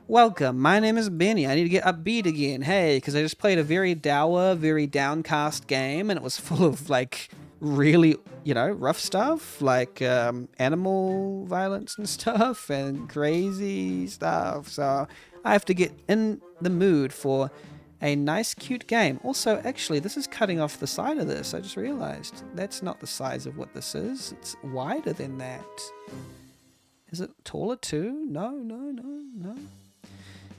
Welcome, my name is Benny. I need to get upbeat again. Hey, because I just played a very dour, very downcast game and it was full of like really, rough stuff like animal violence and stuff and crazy stuff. So I have to get in the mood for a nice, cute game. Also, actually, this is cutting off the side of this. I just realized that's not the size of what this is, it's wider than that. Is it taller too? No, no, no, no.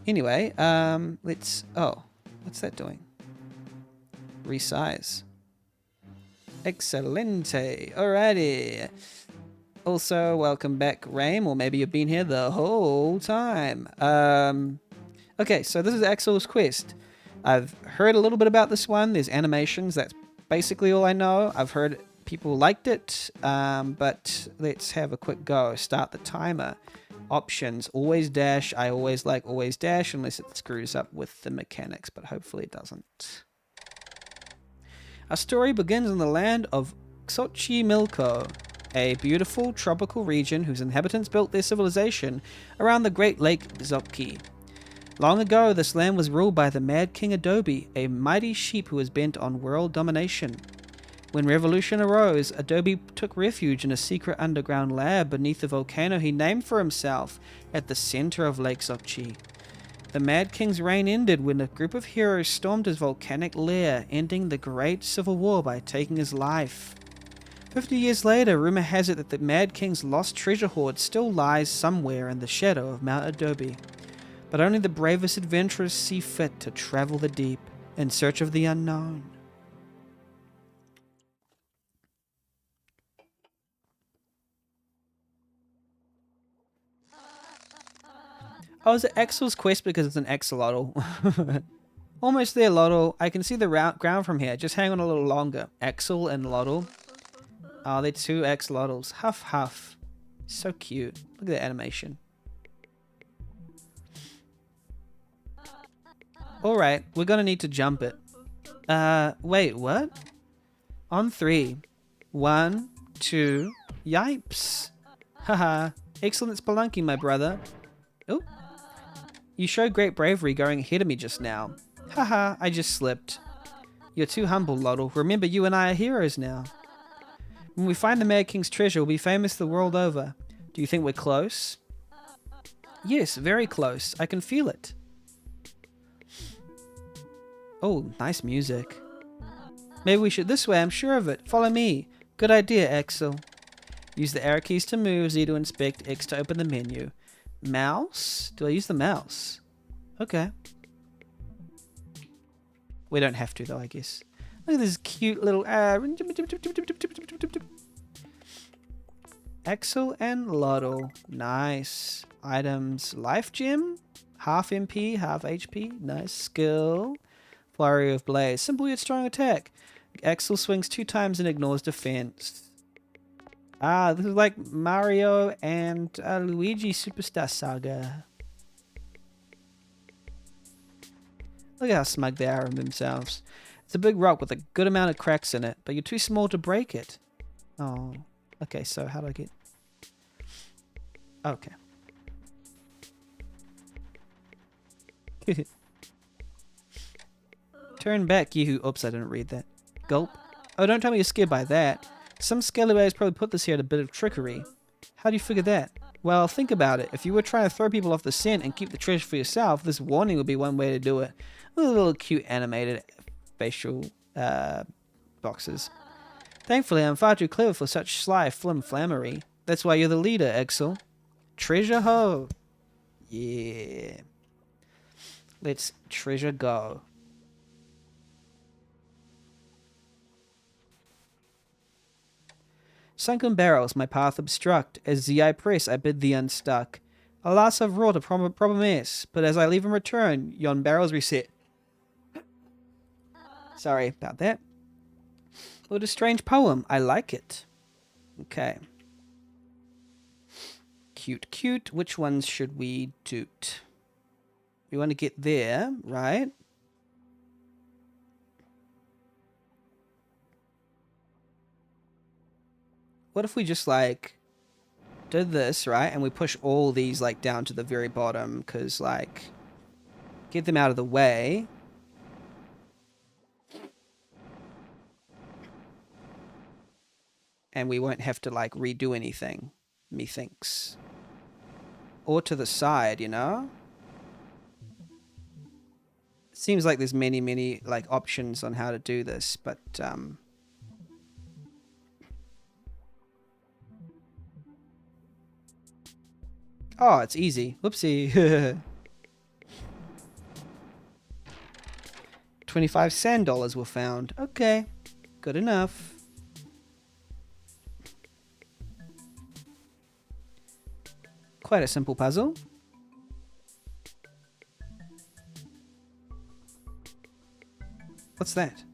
Anyway, let's... Oh, what's that doing? Resize. Excelente. Alrighty. Also, welcome back, Rame, or maybe you've been here the whole time. Okay, so this is Axol's quest. I've heard a little bit about this one. There's animations. That's basically all I know. I've heard people liked it, but let's have a quick go. Start the timer. Options, always dash. I always like always dash unless it screws up with the mechanics, but hopefully it doesn't. Our story begins in the land of Xochimilco, a beautiful tropical region whose inhabitants built their civilization around the Great Lake Zopki. Long ago, this land was ruled by the Mad King Adobe, a mighty sheep who was bent on world domination. When revolution arose, Adobe took refuge in a secret underground lab beneath the volcano he named for himself at the center of Lake Zopchi. The Mad King's reign ended when a group of heroes stormed his volcanic lair, ending the Great Civil War by taking his life. 50 years later, rumor has it that the Mad King's lost treasure hoard still lies somewhere in the shadow of Mount Adobe. But only the bravest adventurers see fit to travel the deep in search of the unknown. Oh, is it Axol's quest because it's an axolotl? Almost there, Lottle. I can see the ground from here. Just hang on a little longer. Axol and Lottle. Oh, they're two axolotls. Huff, huff. So cute. Look at that animation. Alright, we're gonna need to jump it. Wait, what? On 3. 1, 2, yipes. Haha. Excellent spelunking, my brother. Oh. You showed great bravery going ahead of me just now. Haha, I just slipped. You're too humble, Lottle. Remember, you and I are heroes now. When we find the Mad King's treasure, we'll be famous the world over. Do you think we're close? Yes, very close. I can feel it. Oh, nice music. Maybe we should this way, I'm sure of it. Follow me. Good idea, Axol. Use the arrow keys to move, Z to inspect, X to open the menu. Mouse? Do I use the mouse? Okay. We don't have to though, I guess. Look at this cute little Axol and Lotto. Nice. Items. Life gem. Half MP, half HP. Nice. Skill. Flurry of Blaze. Simple yet strong attack. Axol swings 2 times and ignores defense. Ah, this is like Mario and Luigi Superstar Saga. Look at how smug they are of themselves. It's a big rock with a good amount of cracks in it, but you're too small to break it. Oh, okay, so how do I get... Okay. Turn back, you who... Oops, I didn't read that. Gulp. Oh, don't tell me you're scared by that. Some scallywags probably put this here at a bit of trickery. How do you figure that? Well, think about it. If you were trying to throw people off the scent and keep the treasure for yourself, this warning would be one way to do it. With a little cute animated facial boxes. Thankfully, I'm far too clever for such sly flim-flammery. That's why you're the leader, Axol. Treasure ho! Yeah. Let's treasure go. Sunken barrels my path obstruct, as the I press I bid thee unstuck. Alas, I've wrought a problem but as I leave in return, yon barrels reset. Sorry about that. What a strange poem, I like it. Okay. Cute, cute. Which ones should we doot? We want to get there, right? What if we just like do this, right? And we push all these like down to the very bottom because like get them out of the way. And we won't have to like redo anything, methinks. Or to the side, you know? Seems like there's many like options on how to do this, but oh, it's easy. Whoopsie. 25 sand dollars were found. Okay, good enough. Quite a simple puzzle. What's that?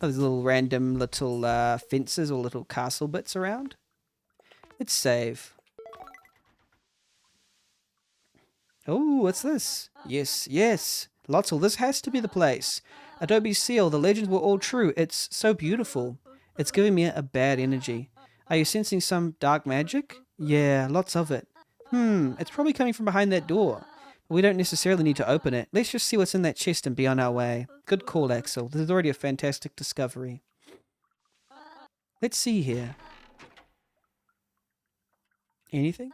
Oh, there's little random little fences or little castle bits around. Let's save. Oh, what's this? Yes, yes. Lotzel, this has to be the place. Adobe seal, the legends were all true. It's so beautiful. It's giving me a bad energy. Are you sensing some dark magic? Yeah, lots of it. It's probably coming from behind that door. We don't necessarily need to open it. Let's just see what's in that chest and be on our way. Good call, Axol. This is already a fantastic discovery. Let's see here. Anything?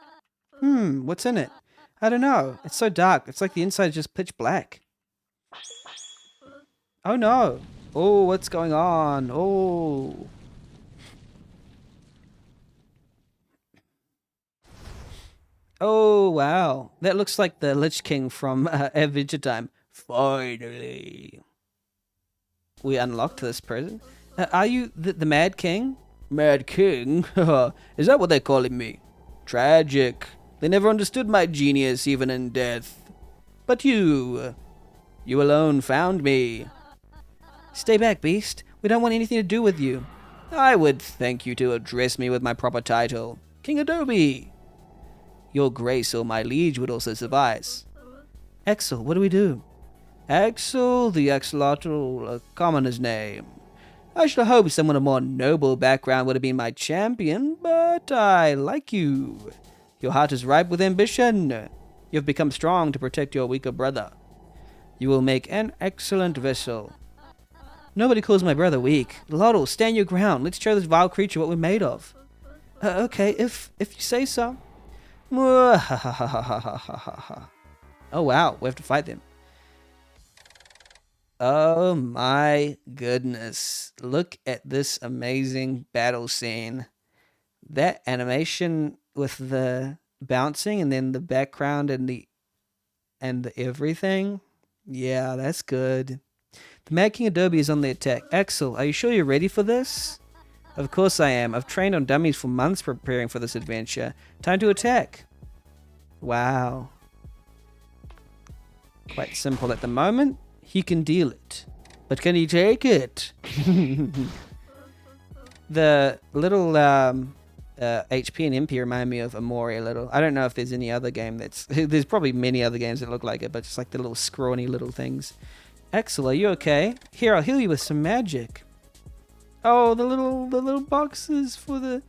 What's in it? I don't know. It's so dark. It's like the inside is just pitch black. Oh no. Oh, what's going on? Oh. Oh, wow. That looks like the Lich King from Adventure Time. Finally. We unlocked this prison. Are you the Mad King? Mad King? Is that what they're calling me? Tragic. They never understood my genius, even in death. But you alone found me. Stay back, beast. We don't want anything to do with you. I would thank you to address me with my proper title. King Adobe. Your grace or my liege would also suffice. Axol, what do we do? Axol, the axolotl, a commoner's name. I should hope someone of more noble background would have been my champion, but I like you. Your heart is ripe with ambition. You have become strong to protect your weaker brother. You will make an excellent vessel. Nobody calls my brother weak. Lotl, stand your ground. Let's show this vile creature what we're made of. Okay, if you say so. Oh wow, we have to fight them. Oh my goodness. Look at this amazing battle scene. That animation with the bouncing and then the background and the everything. Yeah, that's good. The Mad King Adobe is on the attack. Axol, are you sure you're ready for this? Of course I am. I've trained on dummies for months preparing for this adventure. Time to attack. Wow. Quite simple at the moment. He can deal it. But can he take it? The little HP and MP remind me of Amori a little. I don't know if there's any other game that's... There's probably many other games that look like it, but just like the little scrawny little things. Axol, are you okay? Here, I'll heal you with some magic. Oh, the little boxes for the...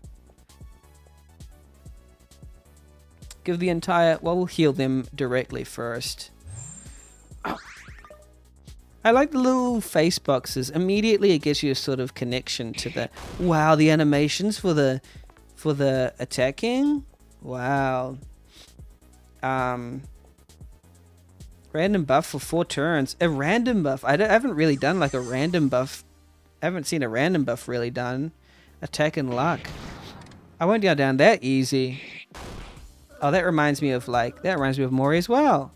Give the entire... Well, we'll heal them directly first. Oh. I like the little face boxes. Immediately it gives you a sort of connection to the... Wow, the animations for the attacking? Wow. Random buff for 4 turns. A random buff. I haven't really done like a random buff. I haven't seen a random buff really done. Attack and luck. I won't go down that easy. Oh, that reminds me of Mori as well.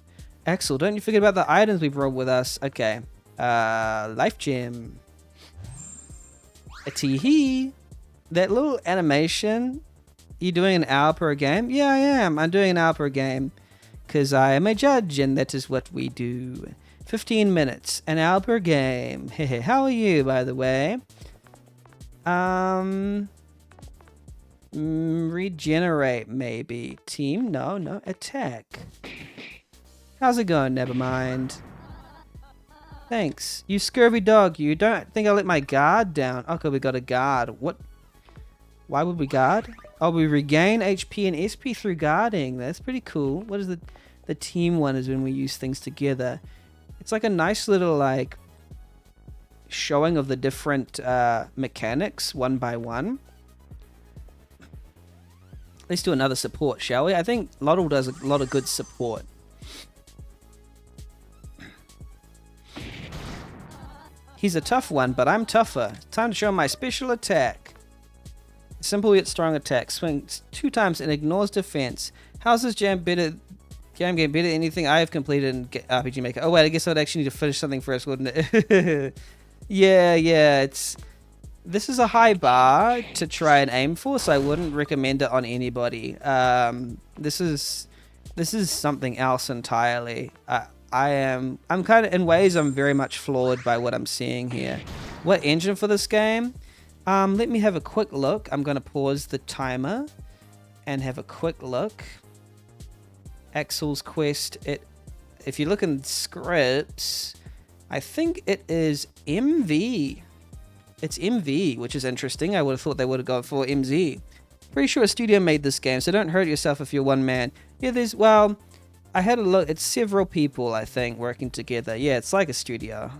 Axol, don't you forget about the items we brought with us. Okay. Life gem. A teehee. That little animation. You doing an hour per game? Yeah, I am. I'm doing an hour per game. Because I am a judge and that is what we do. 15 minutes. An hour per game. Hey, how are you, by the way? Regenerate, maybe. Team? No. Attack. How's it going? Never mind. Thanks. You scurvy dog. You don't think I'll let my guard down? Okay, we got a guard. What? Why would we guard? Oh, we regain HP and SP through guarding. That's pretty cool. What is the team one is when we use things together. It's like a nice little like showing of the different mechanics one by one. Let's do another support, shall we? I think Lottle does a lot of good support. He's a tough one, but I'm tougher. Time to show my special attack. Simple yet strong attack. Swings 2 times and ignores defense. How's this jam better? Jam game better than anything I have completed in RPG Maker? Oh wait, I guess I'd actually need to finish something first, wouldn't it? yeah. This is a high bar to try and aim for, so I wouldn't recommend it on anybody. This is something else entirely. I'm kind of, in ways, I'm very much floored by what I'm seeing here. What engine for this game? Let me have a quick look. I'm going to pause the timer and have a quick look. Axol's Quest. If you look in scripts, I think it is MV. It's MV, which is interesting. I would have thought they would have gone for MZ. Pretty sure a studio made this game, so don't hurt yourself if you're one man. Yeah, I had a look. It's several people, I think, working together. Yeah, it's like a studio.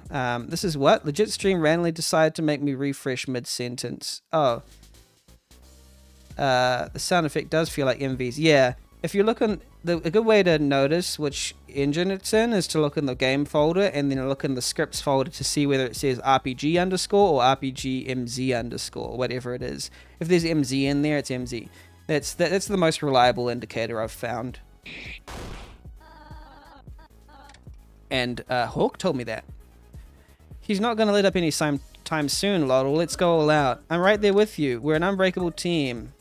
This is what? Legit stream randomly decided to make me refresh mid-sentence. Oh. The sound effect does feel like MV's. Yeah. If you're looking, a good way to notice which engine it's in is to look in the game folder and then look in the scripts folder to see whether it says RPG underscore or RPG MZ underscore, whatever it is. If there's MZ in there, it's MZ. That's the most reliable indicator I've found. And Hawk told me that. He's not going to let up any time soon, Lottle. Let's go all out. I'm right there with you. We're an unbreakable team.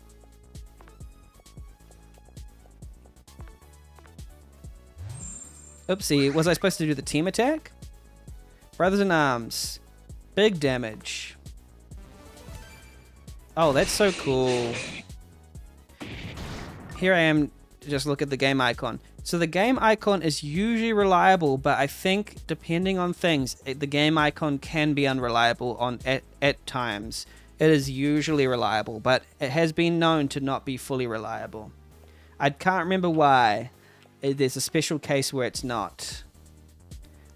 Oopsie, was I supposed to do the team attack? Brothers in Arms. Big damage. Oh, that's so cool. Here I am, just look at the game icon. So the game icon is usually reliable, but I think depending on things, the game icon can be unreliable at times. It is usually reliable, but it has been known to not be fully reliable. I can't remember why. There's a special case where it's not.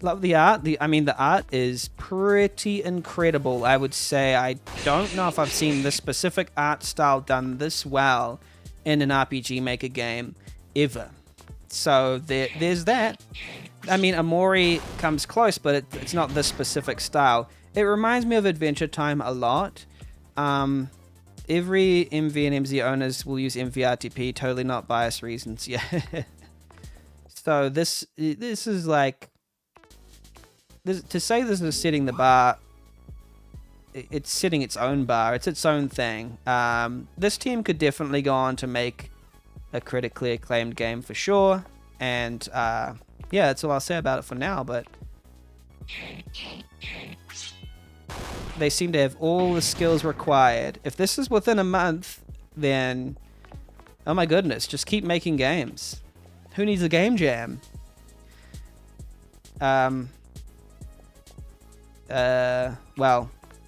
Love the art. The art is pretty incredible, I would say. I don't know if I've seen this specific art style done this well in an RPG Maker game ever. So there's that. I mean, Amori comes close, but it's not this specific style. It reminds me of Adventure Time a lot. Every MV and MZ owners will use MVRTP, totally not biased reasons. Yeah. So this is like, to say this is setting the bar, it's setting its own bar. It's its own thing. This team could definitely go on to make a critically acclaimed game for sure. And yeah, that's all I'll say about it for now. But they seem to have all the skills required. If this is within a month, then oh my goodness, just keep making games. Who needs a game jam? Well,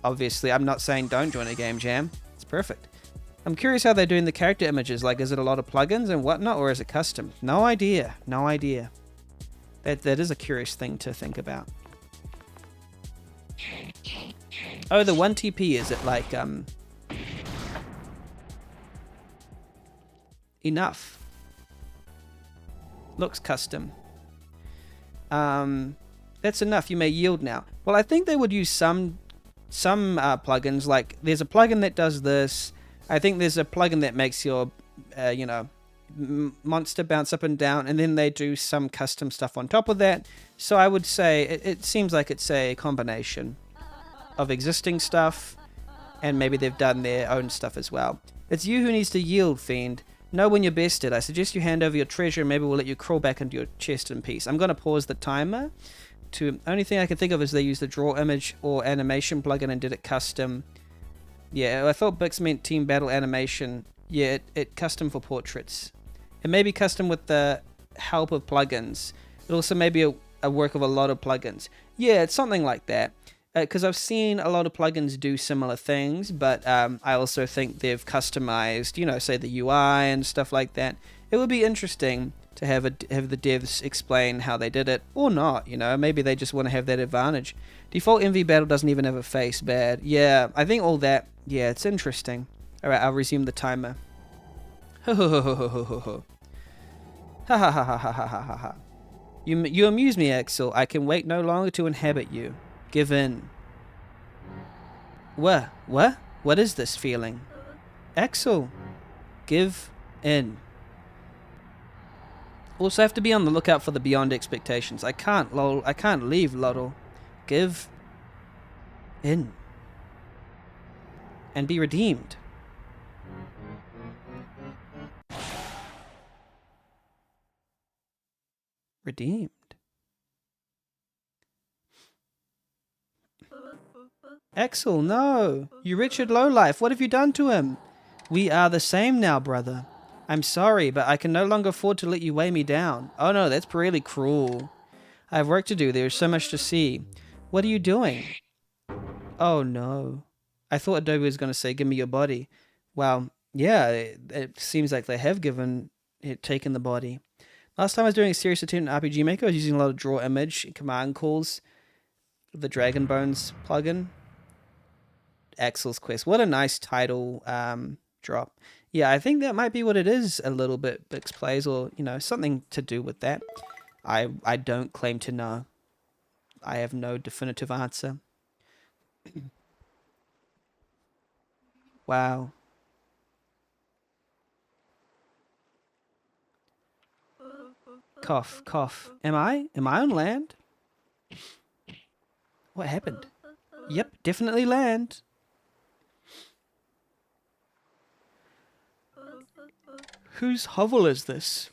obviously, I'm not saying don't join a game jam. It's perfect. I'm curious how they're doing the character images. Like, is it a lot of plugins and whatnot, or is it custom? No idea. No idea. That is a curious thing to think about. Oh, the 1TP, is it like, enough? Looks custom. That's enough. You may yield now. Well, I think they would use some plugins. Like, there's a plugin that does this. I think there's a plugin that makes your, monster bounce up and down, and then they do some custom stuff on top of that. So I would say it seems like it's a combination of existing stuff, and maybe they've done their own stuff as well. It's you who needs to yield, Fiend. Know when you're bested. I suggest you hand over your treasure, and maybe we'll let you crawl back into your chest in peace. I'm going to pause the timer. Only thing I can think of is they used the draw image or animation plugin and did it custom. Yeah, I thought Bix meant team battle animation. Yeah, it custom for portraits. It may be custom with the help of plugins. It also may be a work of a lot of plugins. Yeah, it's something like that. because I've seen a lot of plugins do similar things, but I also think they've customized, you know, say the UI and stuff like that. It would be interesting to have the devs explain how they did it, or not, you know, maybe they just want to have that advantage. Default MV battle doesn't even have a face, bad. Yeah, I think all that, yeah, it's interesting. Alright, I'll resume the timer. Ho ho ho ho ho ho ho ho. Ha ha ha ha ha ha ha ha. You amuse me, Axol. I can wait no longer to inhabit you. Give in. What? What? What is this feeling? Axol, give in. Also have to be on the lookout for the beyond expectations. I can't, lol. I can't leave, lol. Give in. And be redeemed. Redeemed. Axol, no! You Richard Lowlife, what have you done to him? We are the same now, brother. I'm sorry, but I can no longer afford to let you weigh me down. Oh no, that's really cruel. I have work to do, there is so much to see. What are you doing? Oh no. I thought Adobe was going to say, give me your body. Well, yeah, it seems like they have taken the body. Last time I was doing a serious attempt at RPG Maker, I was using a lot of draw image command calls. The Dragon Bones plugin. Axol's Quest. What a nice title drop. Yeah, I think that might be what it is a little bit, Bix Plays, or, you know, something to do with that. I don't claim to know. I have no definitive answer. Wow. Cough, cough. Am I? Am I on land? What happened? Yep, definitely land. Whose hovel is this?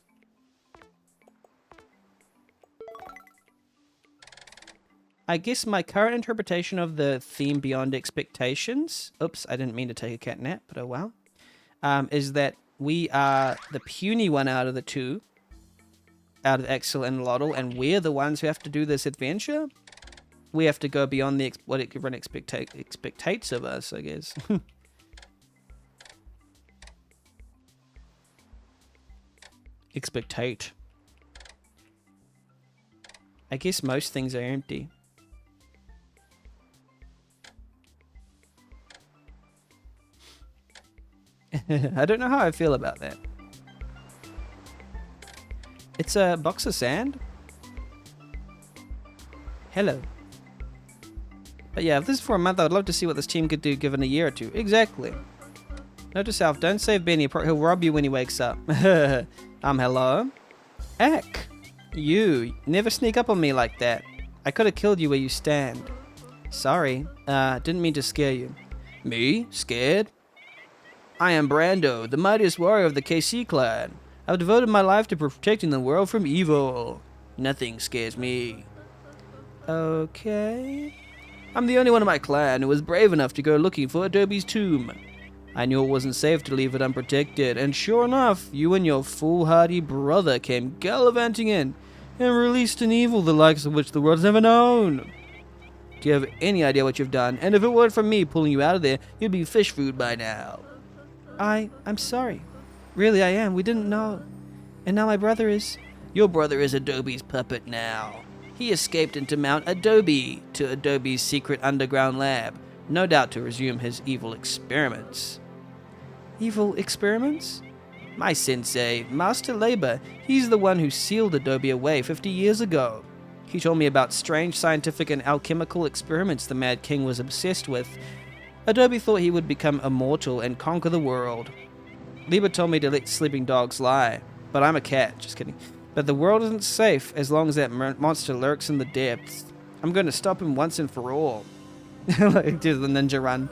I guess my current interpretation of the theme beyond expectations, oops, I didn't mean to take a cat nap, but oh well, is that we are the puny one out of the two, out of Axol and Loddle, and we're the ones who have to do this adventure. We have to go beyond what everyone expectates of us, I guess. Expectate. I guess most things are empty. I don't know how I feel about that. It's a box of sand. Hello. But yeah, if this is for a month, I would love to see what this team could do given a year or two. Exactly. Note to self, don't save Benny, he'll rob you when he wakes up. Hello? Ack! You, never sneak up on me like that. I could have killed you where you stand. Sorry, didn't mean to scare you. Me? Scared? I am Brando, the mightiest warrior of the KC clan. I've devoted my life to protecting the world from evil. Nothing scares me. Okay. I'm the only one in my clan who was brave enough to go looking for Adobe's tomb. I knew it wasn't safe to leave it unprotected, and sure enough, you and your foolhardy brother came gallivanting in and released an evil the likes of which the world's never known. Do you have any idea what you've done? And if it weren't for me pulling you out of there, you'd be fish food by now. I'm sorry. Really, I am. We didn't know. And now my brother is... Your brother is Adobe's puppet now. He escaped into Mount Adobe, to Adobe's secret underground lab, no doubt to resume his evil experiments. Evil experiments? My sensei, Master Labor, he's the one who sealed Adobe away 50 years ago. He told me about strange scientific and alchemical experiments the Mad King was obsessed with. Adobe thought he would become immortal and conquer the world. Lieber told me to let sleeping dogs lie, but I'm a cat, just kidding. But the world isn't safe as long as that monster lurks in the depths. I'm going to stop him once and for all. Like, do the ninja run.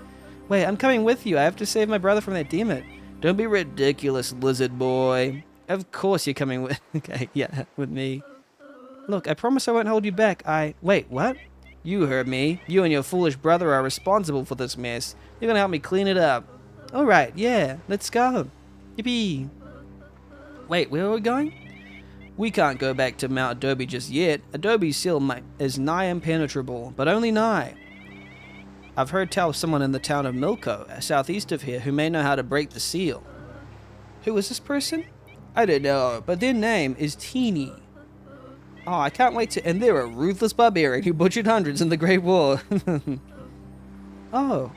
Wait, I'm coming with you. I have to save my brother from that demon. Don't be ridiculous, lizard boy. Of course you're coming with... Okay, yeah, with me. Look, I promise I won't hold you back. Wait, what? You heard me. You and your foolish brother are responsible for this mess. You're going to help me clean it up. Alright, yeah, let's go. Yippee. Wait, where are we going? We can't go back to Mount Adobe just yet. Adobe's seal is nigh impenetrable, but only nigh. I've heard tell of someone in the town of Milko, southeast of here, who may know how to break the seal. Who is this person? I don't know, but their name is Teeny. Oh, I can't wait to... And they're a ruthless barbarian who butchered hundreds in the Great War. Oh.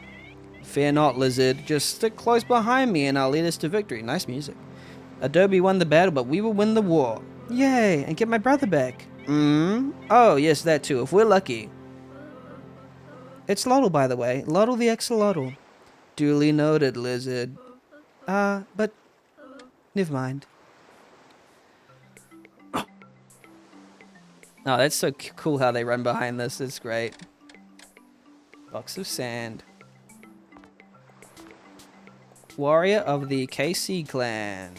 Fear not, lizard. Just stick close behind me and I'll lead us to victory. Nice music. Adobe won the battle, but we will win the war. Yay, and get my brother back. Oh, yes, that too, if we're lucky. It's Lottle, by the way. Lottle the Axolotl. Duly noted, lizard. But... Never mind. Oh, that's so cool how they run behind this. It's great. Box of sand. Warrior of the KC clan.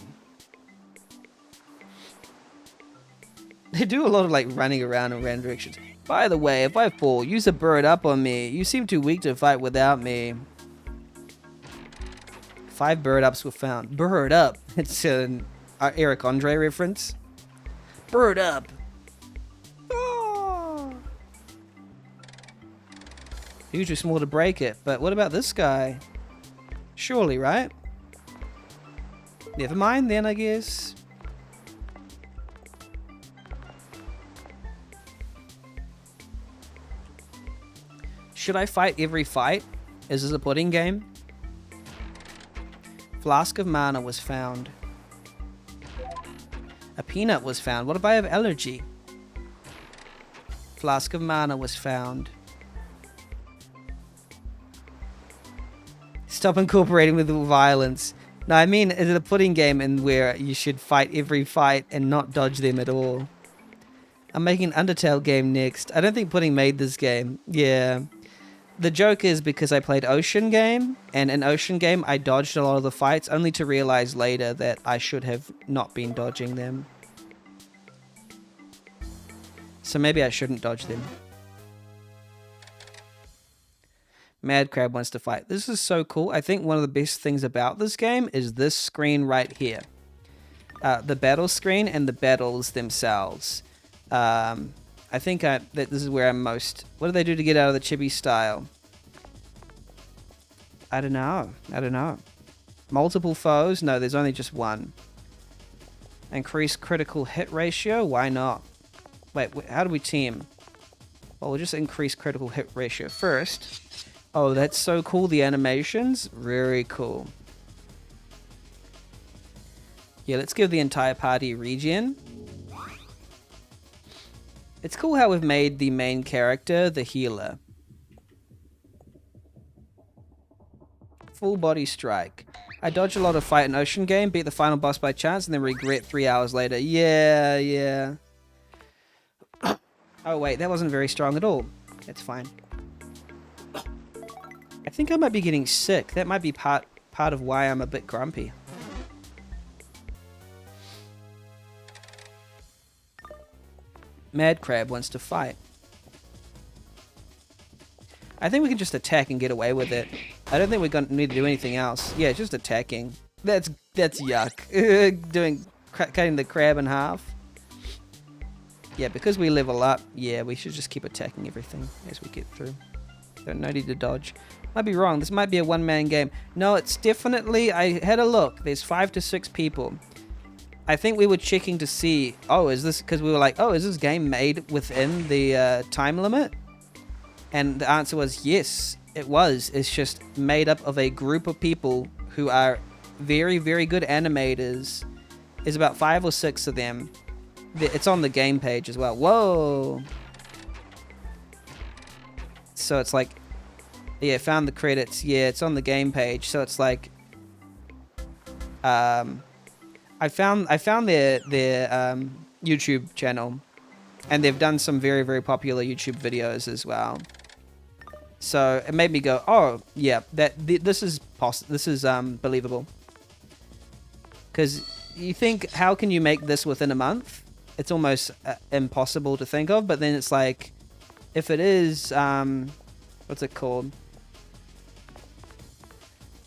They do a lot of like running around in random directions. By the way, if I fall, use a bird up on me. You seem too weak to fight without me. 5 bird ups were found. Bird up. It's an Eric Andre reference. Bird up. Oh. You're too small to break it. But what about this guy? Surely, right? Never mind then, I guess. Should I fight every fight? Is this a pudding game? Flask of mana was found. A peanut was found. What if I have allergy? Flask of mana was found. Stop incorporating with violence. No, I mean, is it a pudding game in where you should fight every fight and not dodge them at all? I'm making an Undertale game next. I don't think Pudding made this game. Yeah. The joke is because I played Ocean Game, and in Ocean Game I dodged a lot of the fights, only to realize later that I should have not been dodging them. So maybe I shouldn't dodge them. Mad Crab wants to fight. This is so cool. I think one of the best things about this game is this screen right here. The battle screen and the battles themselves. I think that this is where I'm most... What do they do to get out of the chibi style? I don't know. I don't know. Multiple foes? No, there's only just one. Increase critical hit ratio? Why not? Wait, how do we team? Well, we'll just increase critical hit ratio first. Oh, that's so cool. The animations? Very cool. Yeah, let's give the entire party regen. It's cool how we've made the main character the healer. Full body strike. I dodge a lot of fight in Ocean Game, beat the final boss by chance, and then regret 3 hours later. Yeah, yeah. Oh wait, that wasn't very strong at all. That's fine. I think I might be getting sick. That might be part of why I'm a bit grumpy. Mad Crab wants to fight. I think we can just attack and get away with it. I don't think we're gonna need to do anything else. Yeah, just attacking. That's yuck. Cutting the crab in half. Yeah, because we level up, yeah, we should just keep attacking everything as we get through. No need to dodge. Might be wrong. This might be a one-man game. No, it's definitely... I had a look. There's 5 to 6 people. I think we were checking to see... Oh, is this... Because we were like, oh, is this game made within the time limit? And the answer was yes, it was. It's just made up of a group of people who are very, very good animators. There's about 5 or 6 of them. It's on the game page as well. Whoa! So it's like... Yeah, found the credits. Yeah, it's on the game page. So it's like... I found their YouTube channel. And they've done some very, very popular YouTube videos as well. So it made me go, oh, yeah, this is believable. Because you think, how can you make this within a month? It's almost impossible to think of. But then it's like, if it is, what's it called?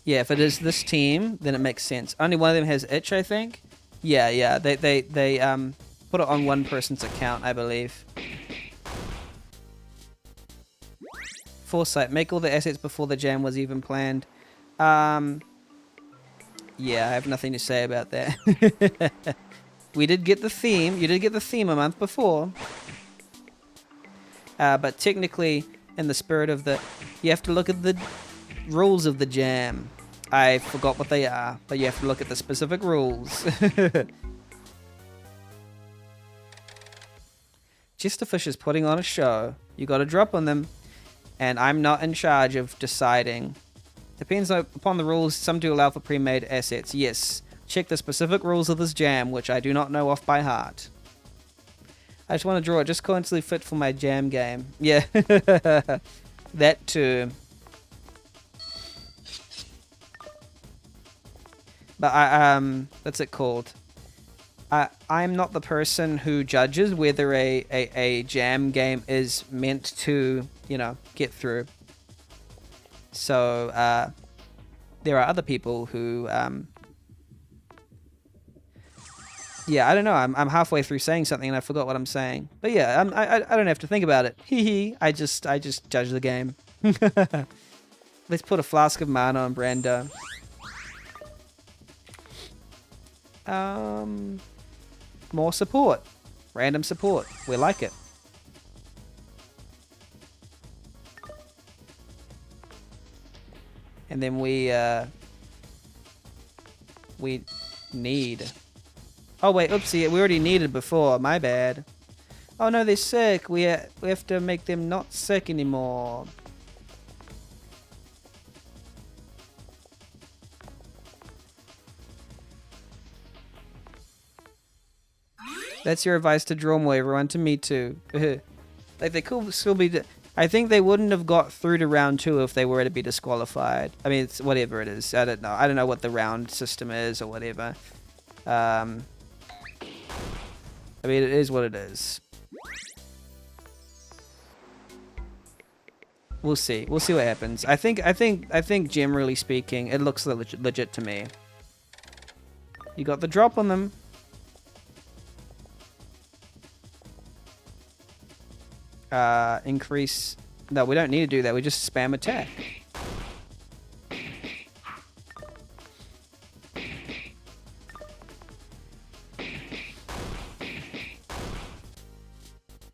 Yeah, if it is this team, then it makes sense. Only one of them has itch, I think. Yeah, they put it on one person's account, I believe. foresight. Make all the assets before the jam was even planned. Yeah, I have nothing to say about that. We did get the theme. You did get the theme a month before. But technically, in the spirit of the... You have to look at the rules of the jam. I forgot what they are, but you have to look at the specific rules. Chesterfish is putting on a show. You got to drop on them. And I'm not in charge of deciding. Depends upon the rules. Some do allow for pre-made assets. Yes. Check the specific rules of this jam, which I do not know off by heart. I just want to draw it just coincidentally fit for my jam game. Yeah. That too. But what's it called? I'm not the person who judges whether a jam game is meant to, you know, get through. So, there are other people who, yeah, I don't know. I'm halfway through saying something and I forgot what I'm saying. But yeah, I don't have to think about it. Hee hee. I just judge the game. Let's put a flask of mana on Brando. More support. Random support. We like it. And then we need... Oh wait, oopsie, we already needed before, my bad. Oh no, they're sick. We have to make them not sick anymore. That's your advice to draw more, everyone. To me too. Like they could still be... I think they wouldn't have got through to round 2 if they were to be disqualified. I mean, it's whatever it is. I don't know. I don't know what the round system is or whatever. I mean, it is what it is. We'll see. We'll see what happens. I think generally speaking, it looks legit to me. You got the drop on them. Increase... No, we don't need to do that. We just spam attack.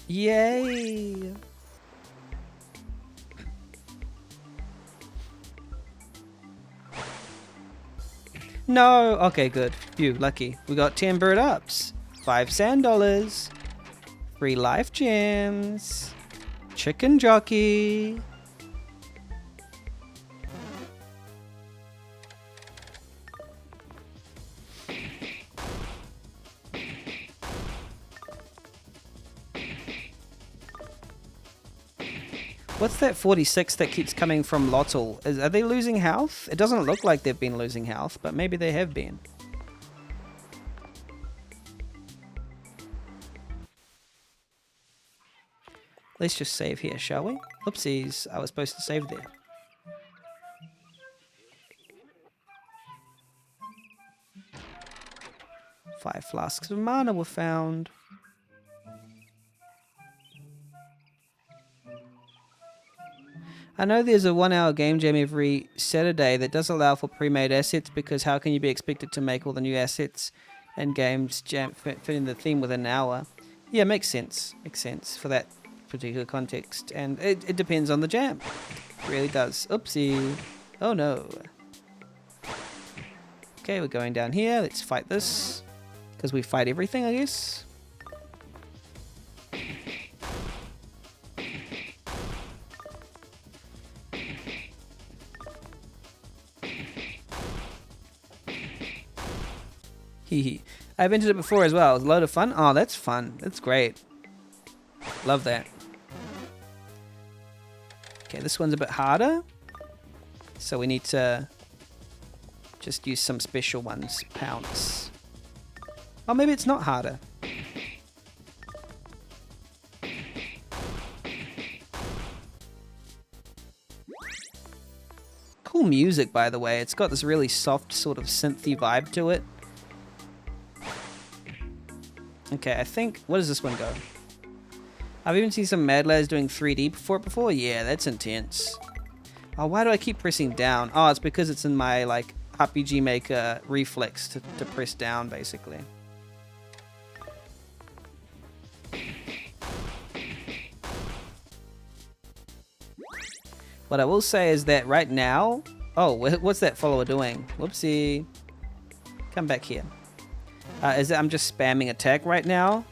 Yay! No! Okay, good. Phew, lucky. We got 10 bird ups. 5 sand dollars. 3 life gems. Chicken jockey. What's that 46 that keeps coming from Lottle? Are they losing health? It doesn't look like they've been losing health, but maybe they have been. Let's just save here, shall we? Oopsies, I was supposed to save there. Five flasks of mana were found. I know there's a 1-hour game jam every Saturday that does allow for pre-made assets, because how can you be expected to make all the new assets and games jam fit in the theme within an hour? Yeah, makes sense. Makes sense for that particular context, and it depends on the jam. It really does. Oopsie. Oh no. Okay, we're going down here. Let's fight this, because we fight everything, I guess. Hee. I've entered it before as well. It was a load of fun. Oh, that's fun. That's great. Love that. Okay, this one's a bit harder. So we need to just use some special ones. Pounce. Oh, maybe it's not harder. Cool music, by the way. It's got this really soft sort of synthy vibe to it. Okay, I think... Where does this one go? I've even seen some mad lads doing 3D before. Yeah, that's intense. Oh, why do I keep pressing down? Oh, it's because it's in my, like, RPG Maker reflex to press down, basically. What I will say is that right now... Oh, what's that follower doing? Whoopsie. Come back here. Is that I'm just spamming attack right now.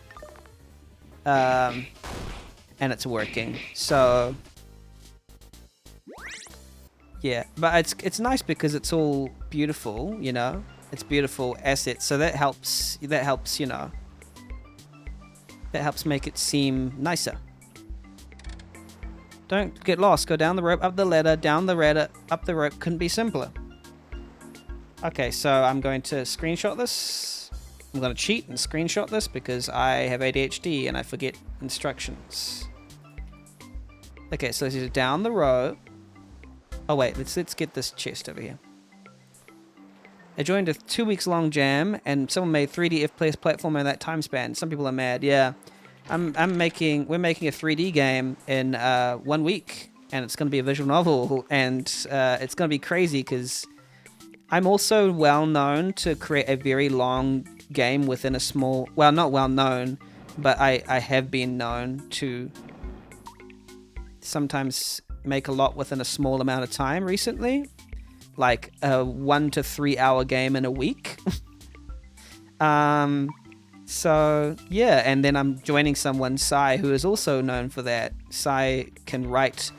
And it's working. So... Yeah, but it's nice because it's all beautiful, you know? It's beautiful assets, so that helps, you know. That helps make it seem nicer. Don't get lost. Go down the rope, up the ladder, down the ladder, up the rope. Couldn't be simpler. Okay, so I'm going to screenshot this. I'm going to cheat and screenshot this because I have ADHD and I forget instructions. Okay, so this is down the rope. Oh wait, let's get this chest over here. I joined a 2 weeks long jam and someone made 3D FPS platform in that time span. Some people are mad. Yeah. We're making a 3D game in 1 week, and it's going to be a visual novel, and it's going to be crazy because I'm also well known to create a very long game within a small, well, not well known, but I have been known to sometimes make a lot within a small amount of time recently, like a 1 to 3 hour game in a week. So, yeah, and then I'm joining someone, Sai, who is also known for that. Sai can write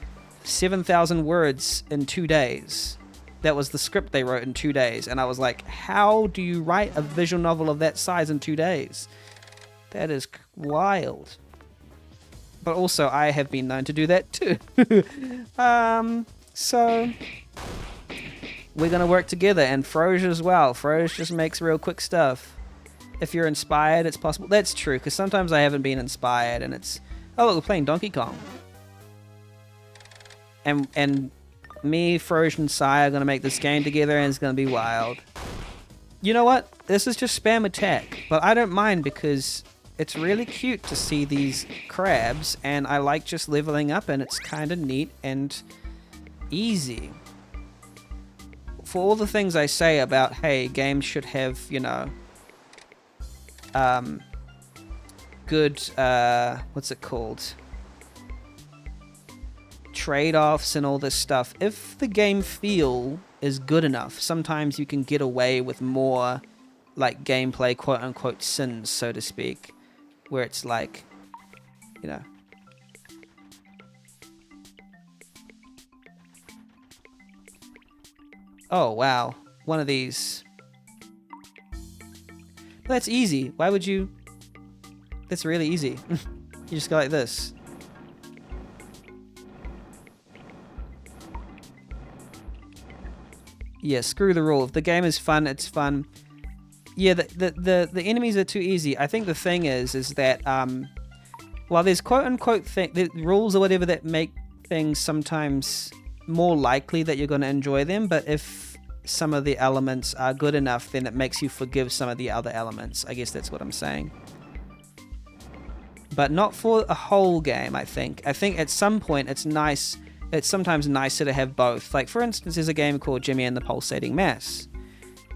7,000 words in 2 days. That was the script they wrote in 2 days. And I was like, how do you write a visual novel of that size in 2 days? That is wild. But also, I have been known to do that too. So, we're going to work together. And Froge as well. Froge just makes real quick stuff. If you're inspired, it's possible. That's true, because sometimes I haven't been inspired, and it's... Oh, look, we're playing Donkey Kong. And me, Froge, and Sai are going to make this game together, and it's going to be wild. You know what? This is just spam attack, but I don't mind, because it's really cute to see these crabs, and I like just leveling up, and it's kind of neat and easy. For all the things I say about, hey, games should have, you know... good, what's it called? Trade-offs and all this stuff. If the game feel is good enough, sometimes you can get away with more, like, gameplay, quote-unquote, sins, so to speak. Where it's like, you know... Oh, wow. One of these... That's easy. Why would you... That's really easy. You just go like this. Yeah, screw the rule. If the game is fun, it's fun. Yeah, the enemies are too easy. I think the thing is that while there's quote-unquote the rules or whatever that make things sometimes more likely that you're going to enjoy them, but if some of the elements are good enough, then it makes you forgive some of the other elements. I guess that's what I'm saying. But not for a whole game, I think. I think at some point it's nice, it's sometimes nicer to have both. Like, for instance, there's a game called Jimmy and the Pulsating Mass.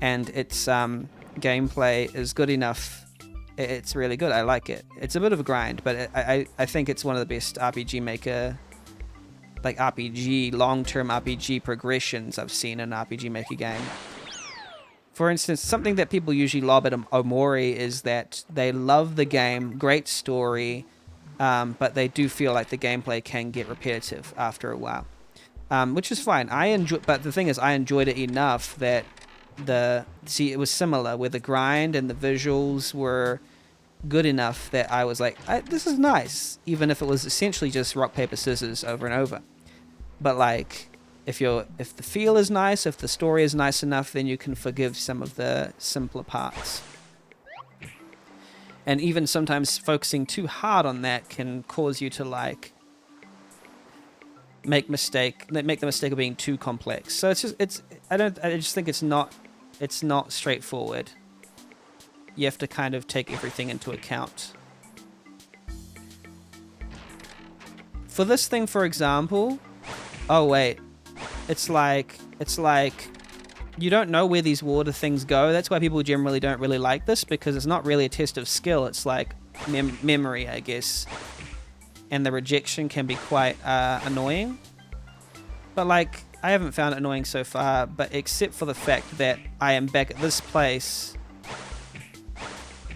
And its gameplay is good enough. It's really good. I like it. It's a bit of a grind, but I think it's one of the best RPG Maker... like RPG, long-term RPG progressions I've seen in an RPG Maker game. For instance, something that people usually lob at Omori is that they love the game, great story, but they do feel like the gameplay can get repetitive after a while, which is fine. But the thing is, I enjoyed it enough that it was similar, where the grind and the visuals were good enough that I was like, this is nice, even if it was essentially just rock, paper, scissors over and over. But like, if the feel is nice, if the story is nice enough, then you can forgive some of the simpler parts. And even sometimes focusing too hard on that can cause you to like make the mistake of being too complex. So I just think it's not straightforward. You have to kind of take everything into account. for this thing, for example, oh wait, it's like you don't know where these water things go. That's why people generally don't really like this, because it's not really a test of skill. It's like memory, I guess. And the rejection can be quite annoying. But like, I haven't found it annoying so far, but except for the fact that I am back at this place.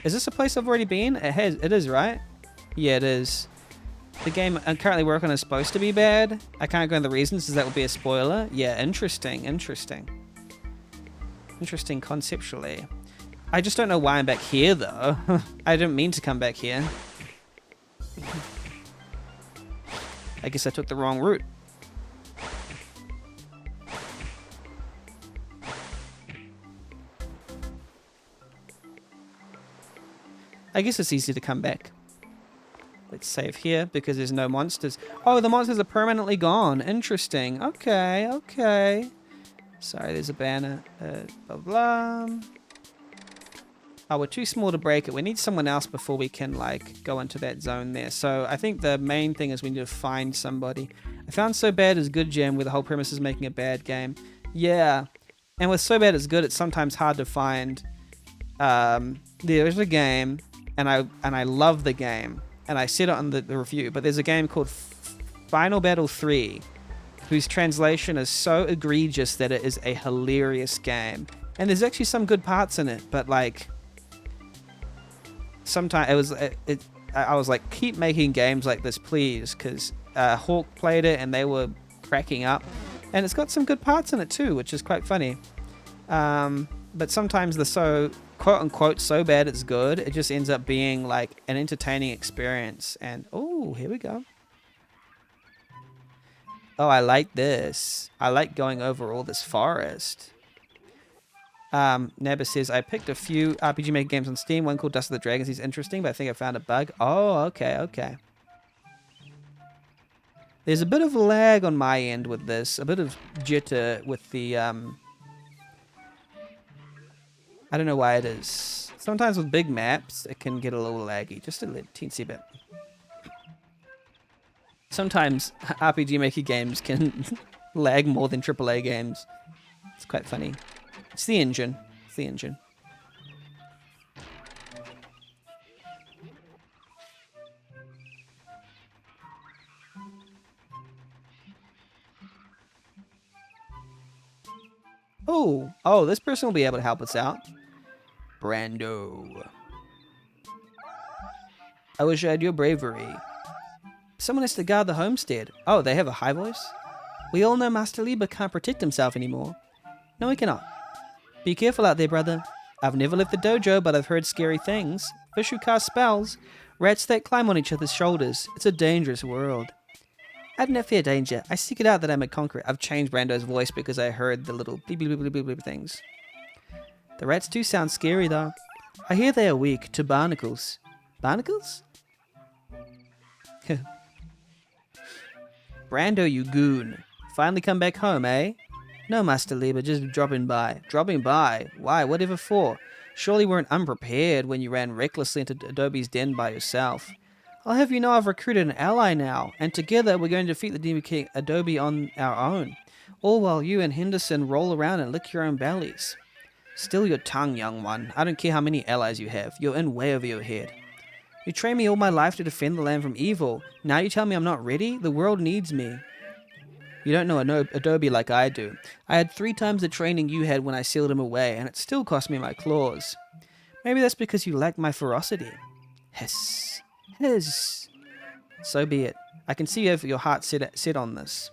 Is this a place I've already been? It is, right? Yeah, it is. The game I'm currently working on is supposed to be bad. I can't go into the reasons because that would be a spoiler. Yeah, interesting. Interesting conceptually. I just don't know why I'm back here, though. I didn't mean to come back here. I guess I took the wrong route. I guess it's easy to come back. Let's save here because there's no monsters. Oh, the monsters are permanently gone. Interesting. Okay, okay. Sorry, there's a banner. Blah, blah. Oh, we're too small to break it. We need someone else before we can, like, go into that zone there. So I think the main thing is we need to find somebody. I found So Bad is Good Gem, where the whole premise is making a bad game. Yeah. And with So Bad is Good, it's sometimes hard to find. There's a game, and I love the game. And I said it on the review, but there's a game called Final Battle 3, whose translation is so egregious that it is a hilarious game. And there's actually some good parts in it, but like, sometimes I was like, keep making games like this, please, because Hawk played it and they were cracking up. And it's got some good parts in it too, which is quite funny. But sometimes the so quote unquote so bad it's good, it just ends up being like an entertaining experience. And oh, here we go. Oh, I like this. I like going over all this forest. Neba says, I picked a few RPG Maker games on Steam. One called Dust of the Dragons. He's interesting, but I think I found a bug. Oh, okay, okay. There's a bit of lag on my end with this. A bit of jitter with the, I don't know why it is. Sometimes with big maps, it can get a little laggy. Just a little teensy bit. Sometimes RPG Maker games can lag more than AAA games. It's quite funny. It's the engine. It's the engine. Oh, this person will be able to help us out. Brando. I wish I had your bravery. Someone has to guard the homestead. Oh, they have a high voice? We all know Master Lieber can't protect himself anymore. No, he cannot. Be careful out there, brother. I've never left the dojo, but I've heard scary things. Fish who cast spells. Rats that climb on each other's shoulders. It's a dangerous world. I do not fear danger. I seek it out that I may conquer it. I've changed Brando's voice because I heard the little bleep bleep bleep bleep bleep things. The rats do sound scary, though. I hear they are weak to barnacles. Barnacles? Brando, you goon. Finally come back home, eh? No, Master Lieber, just dropping by. Dropping by? Why, whatever for? Surely you weren't unprepared when you ran recklessly into Adobe's den by yourself. I'll have you know I've recruited an ally now, and together we're going to defeat the Demon King Adobe on our own. All while you and Henderson roll around and lick your own bellies. Still your tongue, young one. I don't care how many allies you have. You're in way over your head. You trained me all my life to defend the land from evil. Now you tell me I'm not ready? The world needs me. You don't know Adobe like I do. I had 3 times the training you had when I sealed him away, and it still cost me my claws. Maybe that's because you lack my ferocity. Hiss. Hiss. So be it. I can see you have your heart set on this.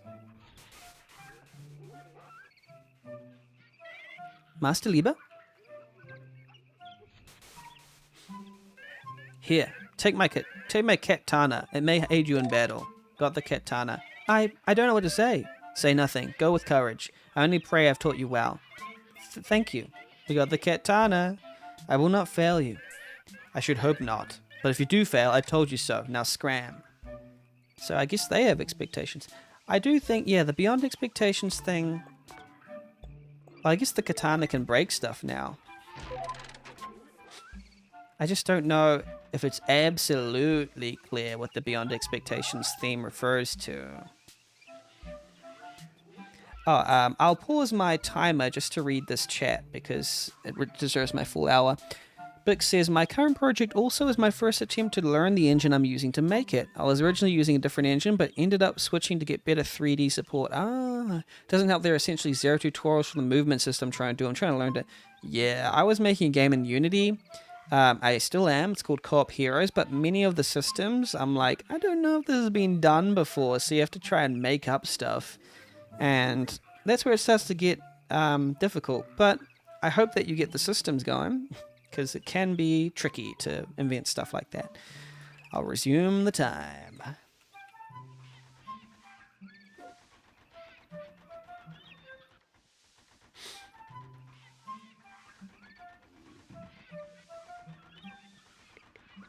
Master Lieber? Here, take my katana. It may aid you in battle. Got the katana. I don't know what to say. Say nothing. Go with courage. I only pray I've taught you well. Thank you. We got the katana. I will not fail you. I should hope not. But if you do fail, I told you so. Now scram. So I guess they have expectations. I do think, yeah, the beyond expectations thing... Well, I guess the katana can break stuff now. I just don't know if it's absolutely clear what the Beyond Expectations theme refers to. Oh, I'll pause my timer just to read this chat because it deserves my full hour. Bick says, my current project also is my first attempt to learn the engine I'm using to make it. I was originally using a different engine, but ended up switching to get better 3D support. Doesn't help there are essentially 0 tutorials for the movement system I'm trying to do. I'm trying to learn to... Yeah, I was making a game in Unity. I still am. It's called Co-op Heroes, but many of the systems, I'm like, I don't know if this has been done before, so you have to try and make up stuff. And that's where it starts to get difficult. But I hope that you get the systems going, because it can be tricky to invent stuff like that. I'll resume the time. I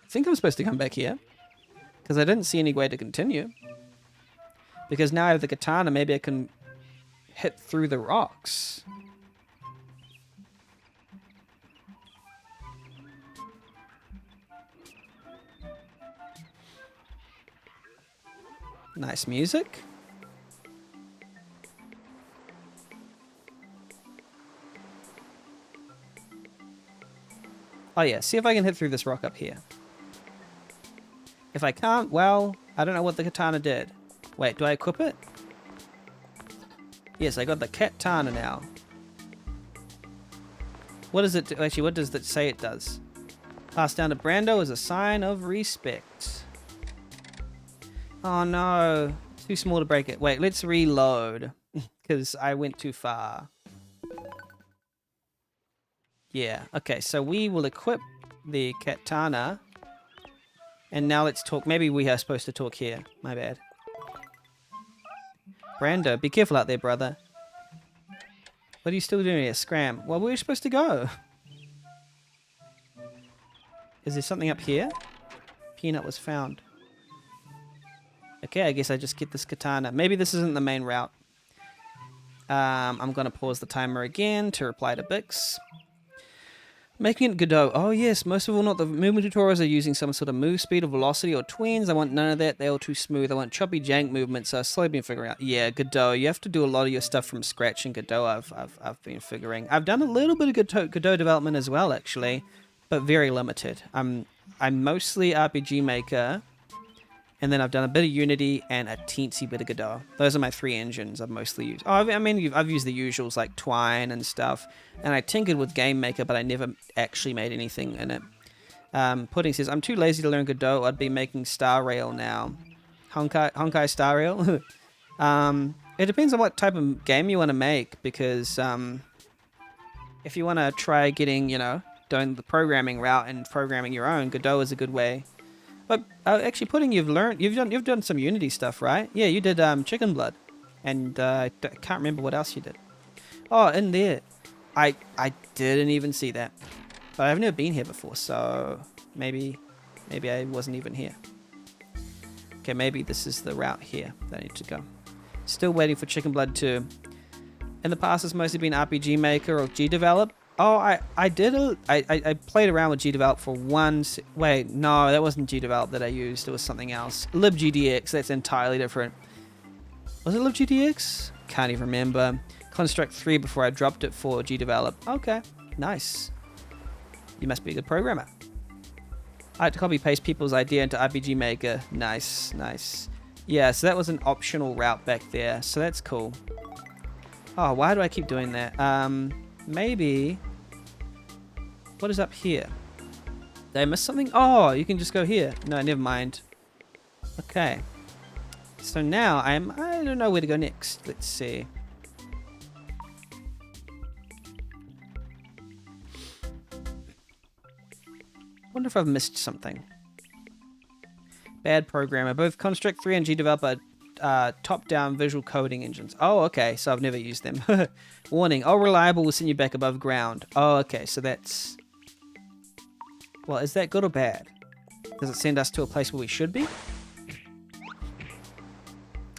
think I'm supposed to come back here, because I didn't see any way to continue. Because now I have the katana, maybe I can hit through the rocks. Nice music. Oh yeah, see if I can hit through this rock up here. If I can't, well, I don't know what the katana did. Wait, do I equip it? Yes, I got the katana now. What does it do? Actually, what does it say it does? Passed down to Brando as a sign of respect. Oh no, too small to break it. Wait, let's reload, because I went too far. Yeah, okay, so we will equip the katana. And now let's talk. Maybe we are supposed to talk here. My bad. Brando, be careful out there, brother. What are you still doing here? Scram. Well, where are we supposed to go? Is there something up here? Peanut was found. Okay, I guess I just get this katana. Maybe this isn't the main route. I'm going to pause the timer again to reply to Bix. Making it Godot. Oh yes, most of all not the movement tutorials are using some sort of move speed or velocity or tweens. I want none of that. They're all too smooth. I want choppy jank movements. So I've slowly been figuring out. Yeah, Godot. You have to do a lot of your stuff from scratch in Godot. I've been figuring. I've done a little bit of Godot development as well, actually, but very limited. I'm mostly RPG Maker, and then I've done a bit of Unity and a teensy bit of Godot. Those are my 3 engines I've mostly used. Oh, I mean, I've used the usuals like Twine and stuff, and I tinkered with Game Maker, but I never actually made anything in it. Pudding says, I'm too lazy to learn Godot. I'd be making Star Rail now. Honkai Star Rail? It depends on what type of game you want to make, because if you want to try getting, doing the programming route and programming your own, Godot is a good way. But actually, Pudding, you've done some Unity stuff, right? Yeah, you did Chicken Blood, and I can't remember what else you did. Oh, in there, I didn't even see that, but I've never been here before, so maybe I wasn't even here. Okay, maybe this is the route here that I need to go. Still waiting for Chicken Blood 2. In the past, it's mostly been RPG Maker or GDevelop. Oh, I played around with GDevelop for wait, no, that wasn't GDevelop that I used. It was something else. libgdx, that's entirely different. Was it libgdx? Can't even remember. Construct 3 before I dropped it for GDevelop. Okay, nice. You must be a good programmer. I had to copy paste people's idea into RPG Maker. Nice, nice. Yeah, so that was an optional route back there, so that's cool. Oh, why do I keep doing that? Maybe... What is up here? Did I miss something? Oh, you can just go here. No, never mind. Okay. So now I don't know where to go next. Let's see. Wonder if I've missed something. Bad programmer. Both Construct 3 and GDevelop are top-down visual coding engines. Oh, okay. So I've never used them. Warning. All reliable will send you back above ground. Oh, okay. So that's... Well, is that good or bad? Does it send us to a place where we should be?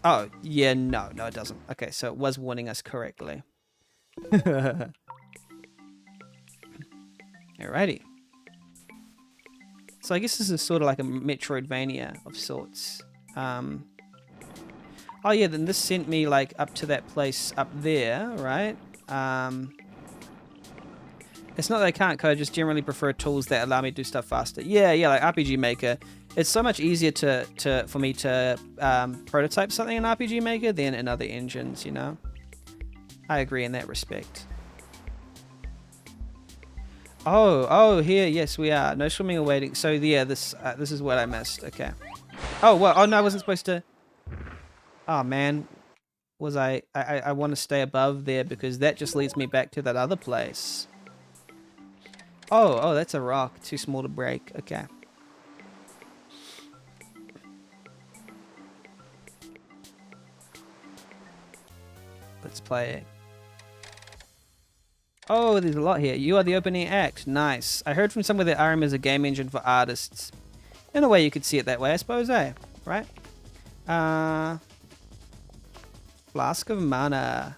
Oh, yeah, no, it doesn't. Okay, so it was warning us correctly. Alrighty. So I guess this is sort of like a Metroidvania of sorts. Oh yeah, then this sent me like up to that place up there, right? It's not that I can't code, I just generally prefer tools that allow me to do stuff faster. Yeah, like RPG Maker. It's so much easier for me to prototype something in RPG Maker than in other engines, you know? I agree in that respect. Oh, here, yes, we are. No swimming or waiting. So yeah, this is what I missed. Okay. Oh, well, oh no, I wasn't supposed to. Oh man, was I want to stay above there because that just leads me back to that other place. Oh, that's a rock. Too small to break. Okay. Let's play it. Oh, there's a lot here. You are the opening act. Nice. I heard from somewhere that Irem is a game engine for artists. In a way, you could see it that way, I suppose, eh? Right? Flask of Mana.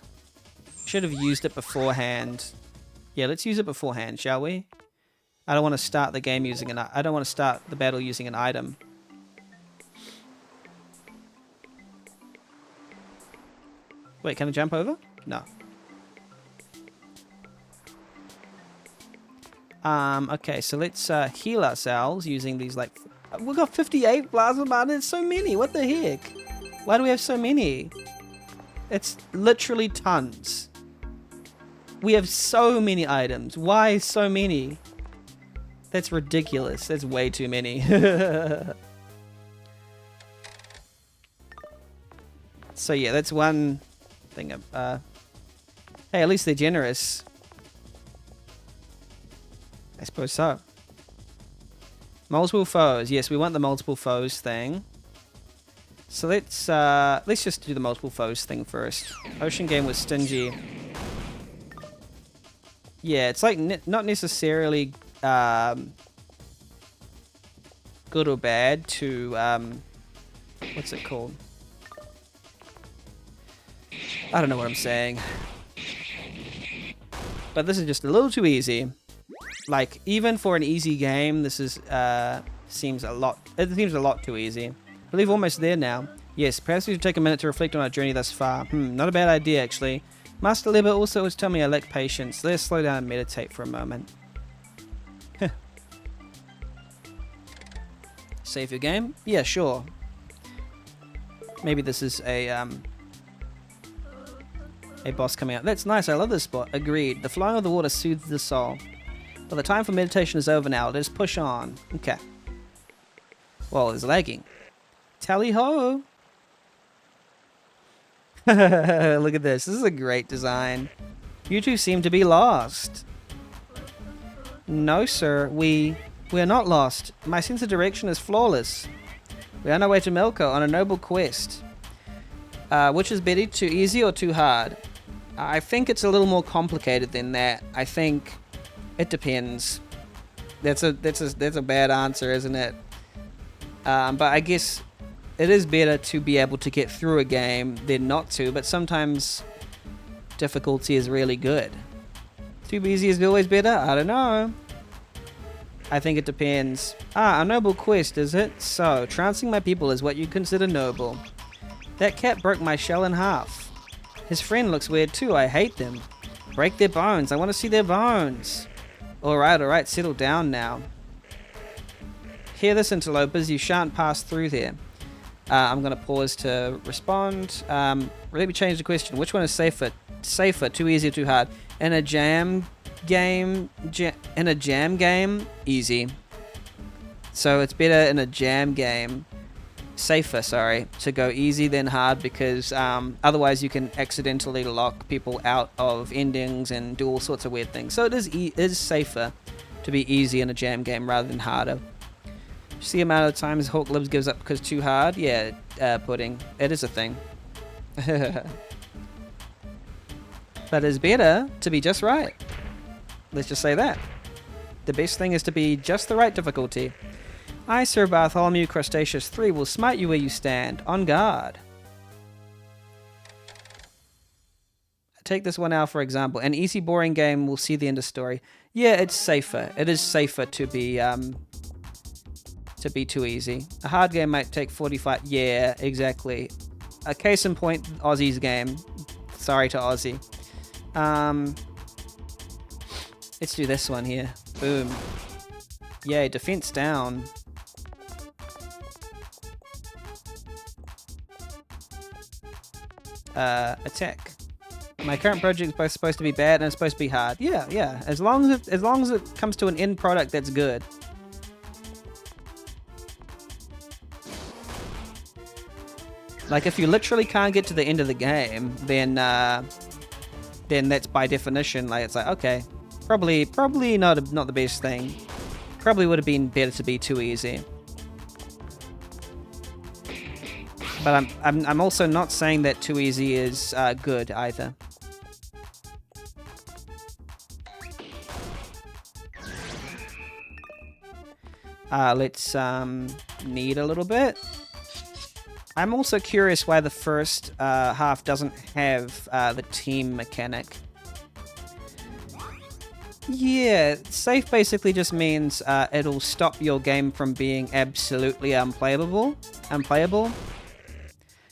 Should have used it beforehand. Yeah, let's use it beforehand, shall we? I don't want to start the game using I don't want to start the battle using an item. Wait, can I jump over? No. Okay, so let's heal ourselves using these, like... We've got 58 plasma mana. It's so many. What the heck? Why do we have so many? It's literally tons. We have so many items. Why so many? That's ridiculous. That's way too many. So yeah, that's one thing. Hey, at least they're generous. I suppose so. Multiple foes. Yes, we want the multiple foes thing. So let's just do the multiple foes thing first. Ocean game was stingy. Yeah, it's like not necessarily good or bad to what's it called? I don't know what I'm saying. But this is just a little too easy. Like, even for an easy game, this is seems a lot too easy. I believe we're almost there now. Yes, perhaps we should take a minute to reflect on our journey thus far. Not a bad idea, actually. Master Liber also was telling me I lack patience. Let's slow down and meditate for a moment. Save your game? Yeah, sure. Maybe this is a boss coming out. That's nice, I love this spot. Agreed. The flowing of the water soothes the soul. Well, the time for meditation is over now. Let's push on. Okay. Well, it's lagging. Tally ho! Look at this. This is a great design. You two seem to be lost. No, sir. We're not lost. My sense of direction is flawless. We're on our way to Melko on a noble quest. Which is better, too easy or too hard? I think it's a little more complicated than that. I think it depends. That's a bad answer, isn't it? But I guess it is better to be able to get through a game than not to, but sometimes difficulty is really good. Too easy is always better? I don't know. I think it depends. A noble quest, is it? So, trouncing my people is what you consider noble. That cat broke my shell in half. His friend looks weird too, I hate them. Break their bones, I want to see their bones. Alright, settle down now. Hear this, interlopers, you shan't pass through there. I'm going to pause to respond. Let me change the question. Which one is safer? Safer, too easy or too hard? In a jam game, easy. So it's better in a jam game, safer, sorry, to go easy than hard, because otherwise you can accidentally lock people out of endings and do all sorts of weird things. So it is safer to be easy in a jam game rather than harder. See the amount of times Hawk Libs gives up because too hard? Yeah, Pudding. It is a thing. But it's better to be just right. Let's just say that. The best thing is to be just the right difficulty. I, Sir Bartholomew Crustaceus III, will smite you where you stand. On guard. Take this one out, for example. An easy, boring game will see the end of story. Yeah, it's safer. It is safer to be to be too easy. A hard game might take 45. Yeah, exactly. A case in point, Aussie's game. Sorry to Aussie. Let's do this one here. Boom. Yay, defense down. Attack. My current project is both supposed to be bad and it's supposed to be hard. Yeah. As long as it comes to an end product that's good. Like if you literally can't get to the end of the game, then that's by definition like it's like okay, probably not the best thing. Probably would have been better to be too easy. But I'm also not saying that too easy is good either. Let's knead a little bit. I'm also curious why the first half doesn't have the team mechanic. Yeah, safe basically just means it'll stop your game from being absolutely unplayable.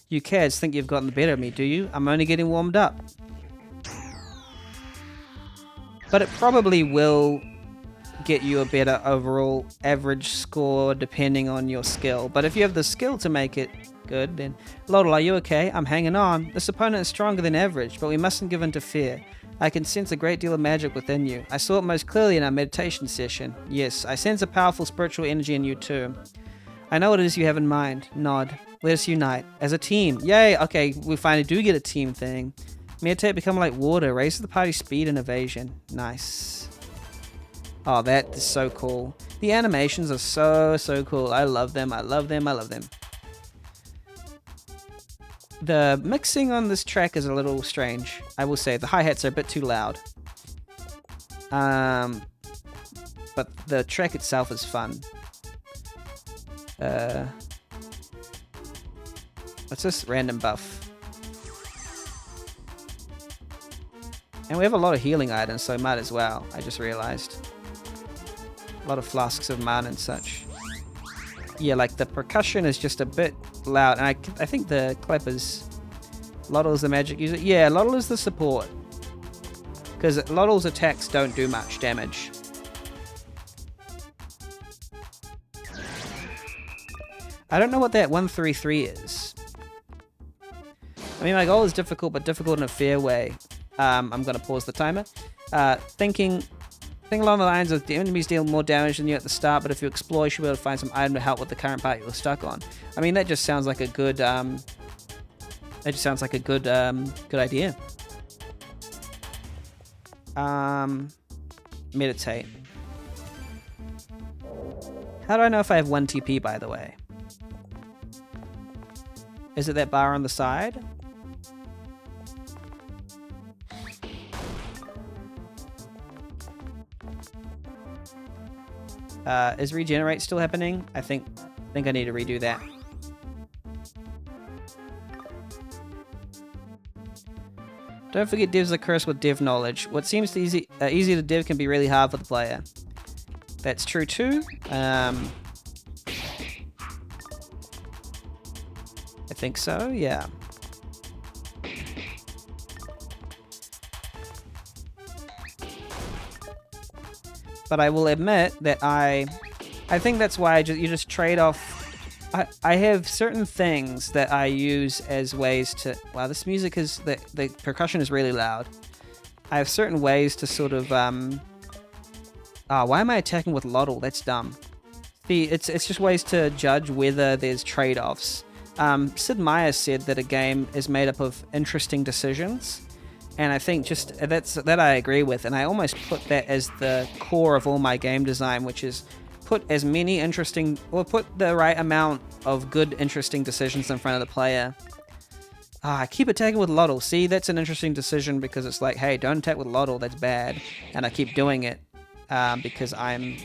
You kids think you've gotten the better of me, do you? I'm only getting warmed up. But it probably will get you a better overall average score depending on your skill. But if you have the skill to make it good, then... Lodl, are you okay? I'm hanging on. This opponent is stronger than average, but we mustn't give in to fear. I can sense a great deal of magic within you. I saw it most clearly in our meditation session. Yes, I sense a powerful spiritual energy in you too. I know what it is you have in mind. Nod. Let us unite. As a team. Yay! Okay, we finally do get a team thing. Meditate, become like water. Raise the party's speed and evasion. Nice. Oh, that is so cool. The animations are so cool. I love them. The mixing on this track is a little strange. I will say the hi-hats are a bit too loud. But the track itself is fun. What's this random buff? And we have a lot of healing items, so might as well. I just realized. A lot of flasks of mana and such. Yeah, like the percussion is just a bit loud, and I think the clappers. Lodl's the magic user. Yeah, Lodl is the support. Because Lodl's attacks don't do much damage. I don't know what that 133 is. I mean, my goal is difficult, but difficult in a fair way. I'm going to pause the timer. Thinking along the lines of the enemies deal more damage than you at the start, but if you explore, you should be able to find some item to help with the current part you're stuck on. I mean, that just sounds like a good, good idea. Meditate. How do I know if I have 1 TP, by the way? Is it that bar on the side? Is regenerate still happening? I think I need to redo that. Don't forget devs are cursed with dev knowledge. What seems easy to dev can be really hard for the player. That's true too. I think so, yeah. But I will admit that I think that's why you just trade off. I have certain things that I use as ways to... Wow, this music is... The percussion is really loud. I have certain ways to sort of... why am I attacking with Lodl? That's dumb. See, it's just ways to judge whether there's trade-offs. Sid Meier said that a game is made up of interesting decisions. And I think just that I agree with. And I almost put that as the core of all my game design, which is... put as many interesting, or put the right amount of good, interesting decisions in front of the player. I keep attacking with Lodl. See, that's an interesting decision because it's like, hey, don't attack with Lodl, that's bad. And I keep doing it because I'm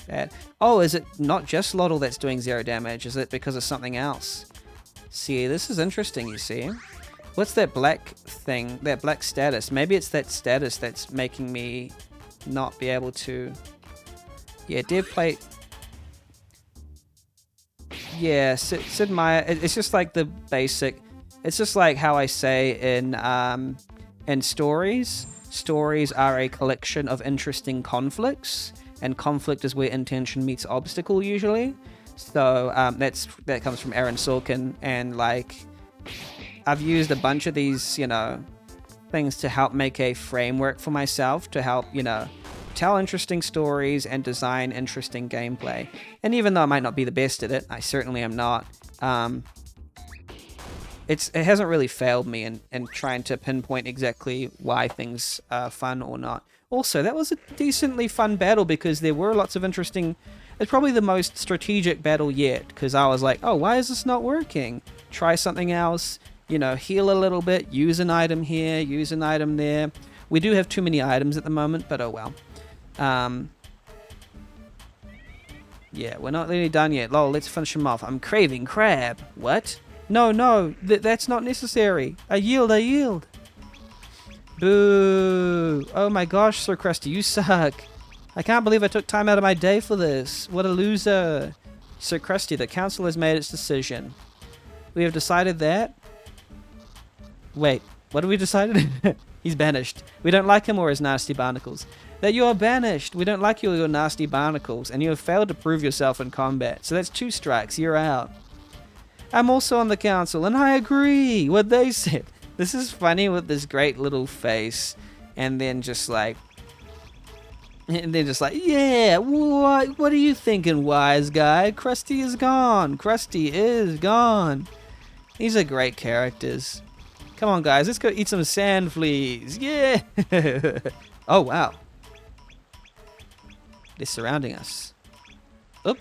bad. Oh, is it not just Lodl that's doing 0 damage? Is it because of something else? See, this is interesting, you see. What's that black thing, that black status? Maybe it's that status that's making me not be able to... Yeah, dev plate. Yeah, Sid Meier. It's just like the basic. It's just like how I say in stories. Stories are a collection of interesting conflicts, and conflict is where intention meets obstacle usually. So that comes from Aaron Sorkin, and like I've used a bunch of these, things to help make a framework for myself to help, tell interesting stories and design interesting gameplay. And even though I might not be the best at it, I certainly am not. It hasn't really failed me in trying to pinpoint exactly why things are fun or not. Also, that was a decently fun battle because there were lots of interesting... It's probably the most strategic battle yet, because I was like, oh, why is this not working? Try something else, heal a little bit, use an item here, use an item there. We do have too many items at the moment, but oh well. Yeah, we're not really done yet. Lol, let's finish him off. I'm craving crab. What? No, that's not necessary. I yield. Boo. Oh my gosh, Sir Krusty, you suck. I can't believe I took time out of my day for this. What a loser. Sir Krusty, the council has made its decision. We have decided that... Wait, what have we decided? He's banished. We don't like him or his nasty barnacles. That you are banished. We don't like you or your nasty barnacles, and you have failed to prove yourself in combat. So that's 2 strikes. You're out. I'm also on the council, and I agree what they said. This is funny with this great little face, and then just like, yeah, what are you thinking, wise guy? Krusty is gone. Krusty is gone. These are great characters. Come on, guys, let's go eat some sand fleas. Yeah. Oh, wow. They're surrounding us. Oop.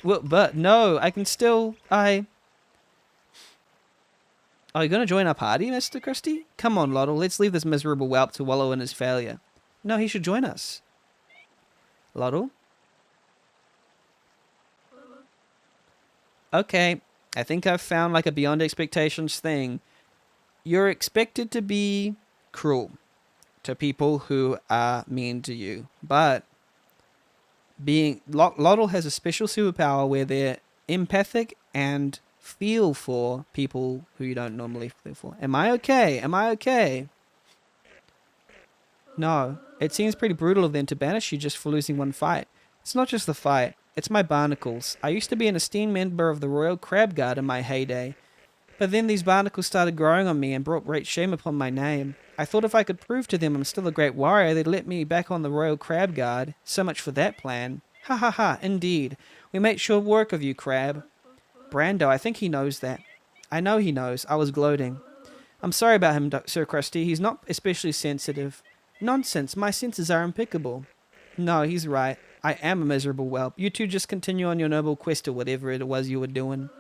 Well, but no, I can still... Are you going to join our party, Mr. Krusty? Come on, Lottle, let's leave this miserable whelp to wallow in his failure. No, he should join us. Lottle? Okay, I think I've found like a beyond expectations thing. You're expected to be cruel to people who are mean to you, but Lottle has a special superpower where they're empathic and feel for people who you don't normally feel for. Am I okay? No, it seems pretty brutal of them to banish you just for losing one fight. It's not just the fight, it's my barnacles. I used to be an esteemed member of the Royal Crab Guard in my heyday, but then these barnacles started growing on me and brought great shame upon my name. I thought if I could prove to them I'm still a great warrior, they'd let me back on the Royal Crab Guard. So much for that plan. Ha ha ha, indeed. We make short work of you, Crab. Brando, I think he knows that. I know he knows. I was gloating. I'm sorry about him, Sir Krusty. He's not especially sensitive. Nonsense. My senses are impeccable. No, he's right. I am a miserable whelp. You two just continue on your noble quest or whatever it was you were doing.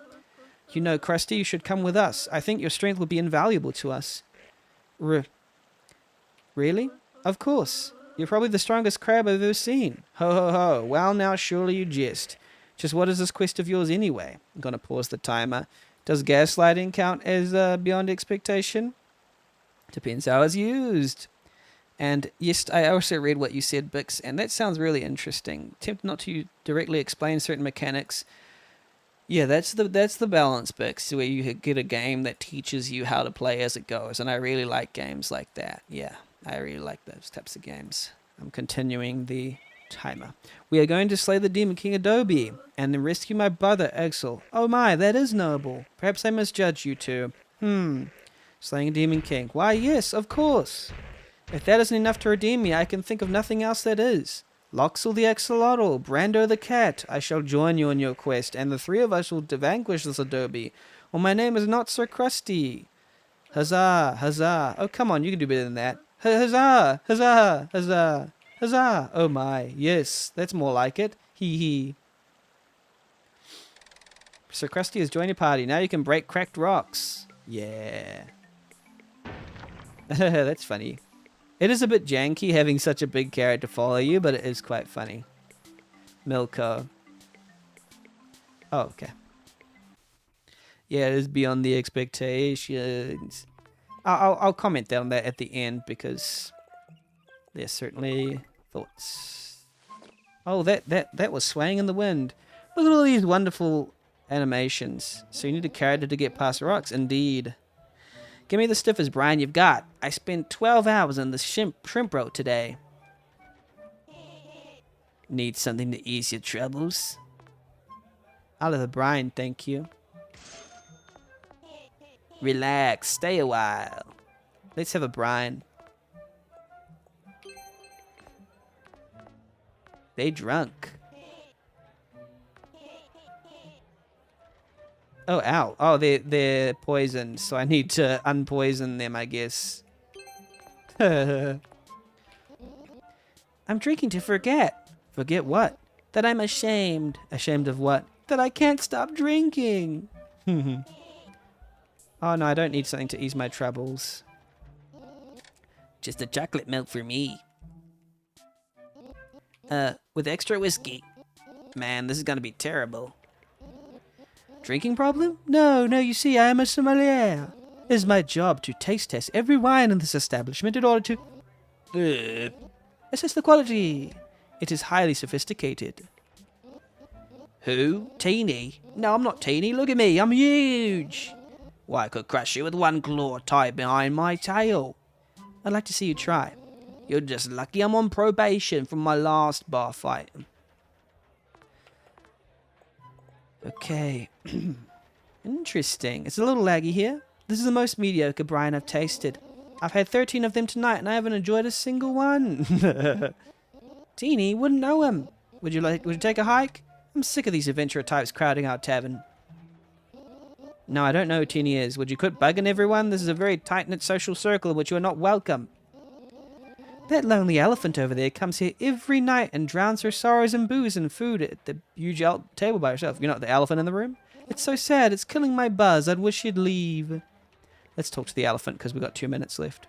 You know, Krusty, you should come with us. I think your strength would be invaluable to us. Really? Of course. You're probably the strongest crab I've ever seen. Ho ho ho. Well now, surely you jest. Just what is this quest of yours anyway? I'm going to pause the timer. Does gaslighting count as beyond expectation? Depends how it's used. And yes, I also read what you said, Bix, and that sounds really interesting. Tempted not to directly explain certain mechanics. Yeah, that's the balance, Bix, where you get a game that teaches you how to play as it goes, and I really like games like that. Yeah, I really like those types of games. I'm continuing the timer. We are going to slay the Demon King Adobe, and then rescue my brother, Axol. Oh my, that is noble. Perhaps I misjudged you two. Slaying a Demon King. Why, yes, of course. If that isn't enough to redeem me, I can think of nothing else that is. Loxel the Axolotl, Brando the Cat, I shall join you in your quest, and the 3 of us will vanquish this Adobe. Well, my name is not Sir Krusty. Huzzah, huzzah. Oh, come on, you can do better than that. Huzzah, huzzah, huzzah, huzzah. Oh my, yes, that's more like it. Hee hee. Sir Krusty has joined your party. Now you can break cracked rocks. Yeah. That's funny. It is a bit janky having such a big character follow you, but it is quite funny. Milko. Oh, okay. Yeah, it is beyond the expectations. I'll comment on that at the end because there's certainly thoughts. Oh, that was swaying in the wind. Look at all these wonderful Animations. So you need a character to get past rocks. Indeed. Give me the stiffest brine you've got. I spent 12 hours on the shrimp road today. Need something to ease your troubles? I'll have a brine, thank you. Relax, stay a while. Let's have a brine. They drunk. Oh, ow. Oh, they're poisoned, so I need to unpoison them, I guess. I'm drinking to forget. Forget what? That I'm ashamed. Ashamed of what? That I can't stop drinking. Oh no, I don't need something to ease my troubles. Just a chocolate milk for me. With extra whiskey. Man, this is gonna be terrible. Drinking problem? No, you see, I am a sommelier. It is my job to taste test every wine in this establishment in order to assess the quality. It is highly sophisticated. Who? Teeny? No, I'm not teeny. Look at me, I'm huge. Why, I could crush you with one claw tied behind my tail. I'd like to see you try. You're just lucky I'm on probation from my last bar fight. Okay. Interesting. It's a little laggy here. This is the most mediocre brine I've tasted. I've had 13 of them tonight and I haven't enjoyed a single one. Teeny, wouldn't know him. Would you take a hike? I'm sick of these adventurer types crowding our tavern. No, I don't know who Teeny is. Would you quit bugging everyone? This is a very tight-knit social circle in which you are not welcome. That lonely elephant over there comes here every night and drowns her sorrows in booze and food at the huge table by herself. You're not the elephant in the room? It's so sad. It's killing my buzz. I'd wish you'd leave. Let's talk to the elephant because we've got 2 minutes left.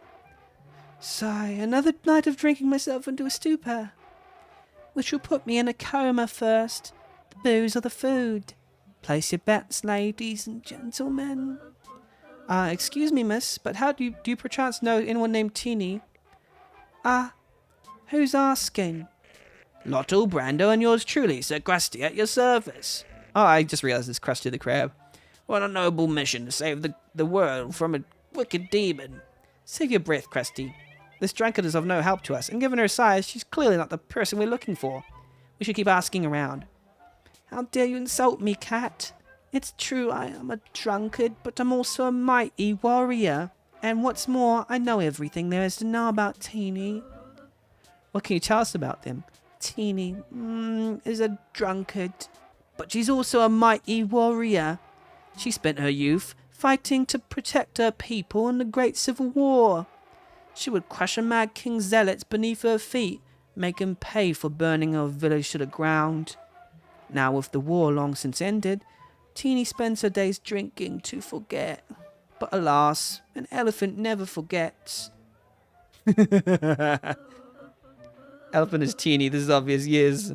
Sigh, another night of drinking myself into a stupor. Which will put me in a coma first. The booze or the food? Place your bets, ladies and gentlemen. Excuse me, miss, but how do you perchance know anyone named Teeny? Who's asking? Lotto, Brando, and yours truly, Sir Krusty, at your service. Oh, I just realized it's Krusty the Crab. What a noble mission to save the world from a wicked demon. Save your breath, Krusty. This drunkard is of no help to us, and given her size, she's clearly not the person we're looking for. We should keep asking around. How dare you insult me, cat? It's true I am a drunkard, but I'm also a mighty warrior. And what's more, I know everything there is to know about Teeny. What can you tell us about them? Teeny is a drunkard, but she's also a mighty warrior. She spent her youth fighting to protect her people in the Great Civil War. She would crush a mad king's zealots beneath her feet, make him pay for burning her village to the ground. Now with the war long since ended, Teeny spends her days drinking to forget. But alas, an elephant never forgets. Elephant is Teeny, this is obvious, yes.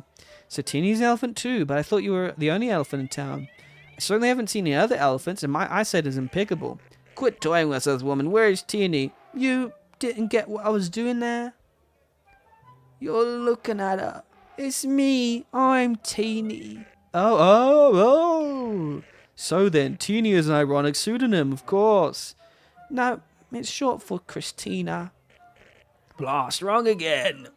So Teeny's an elephant too, but I thought you were the only elephant in town. I certainly haven't seen any other elephants, and my eyesight is impeccable. Quit toying with us, woman. Where is Teeny? You didn't get what I was doing there? You're looking at her. It's me. I'm Teeny. Oh. So then, Teeny is an ironic pseudonym, of course. No, it's short for Christina. Blast, wrong again.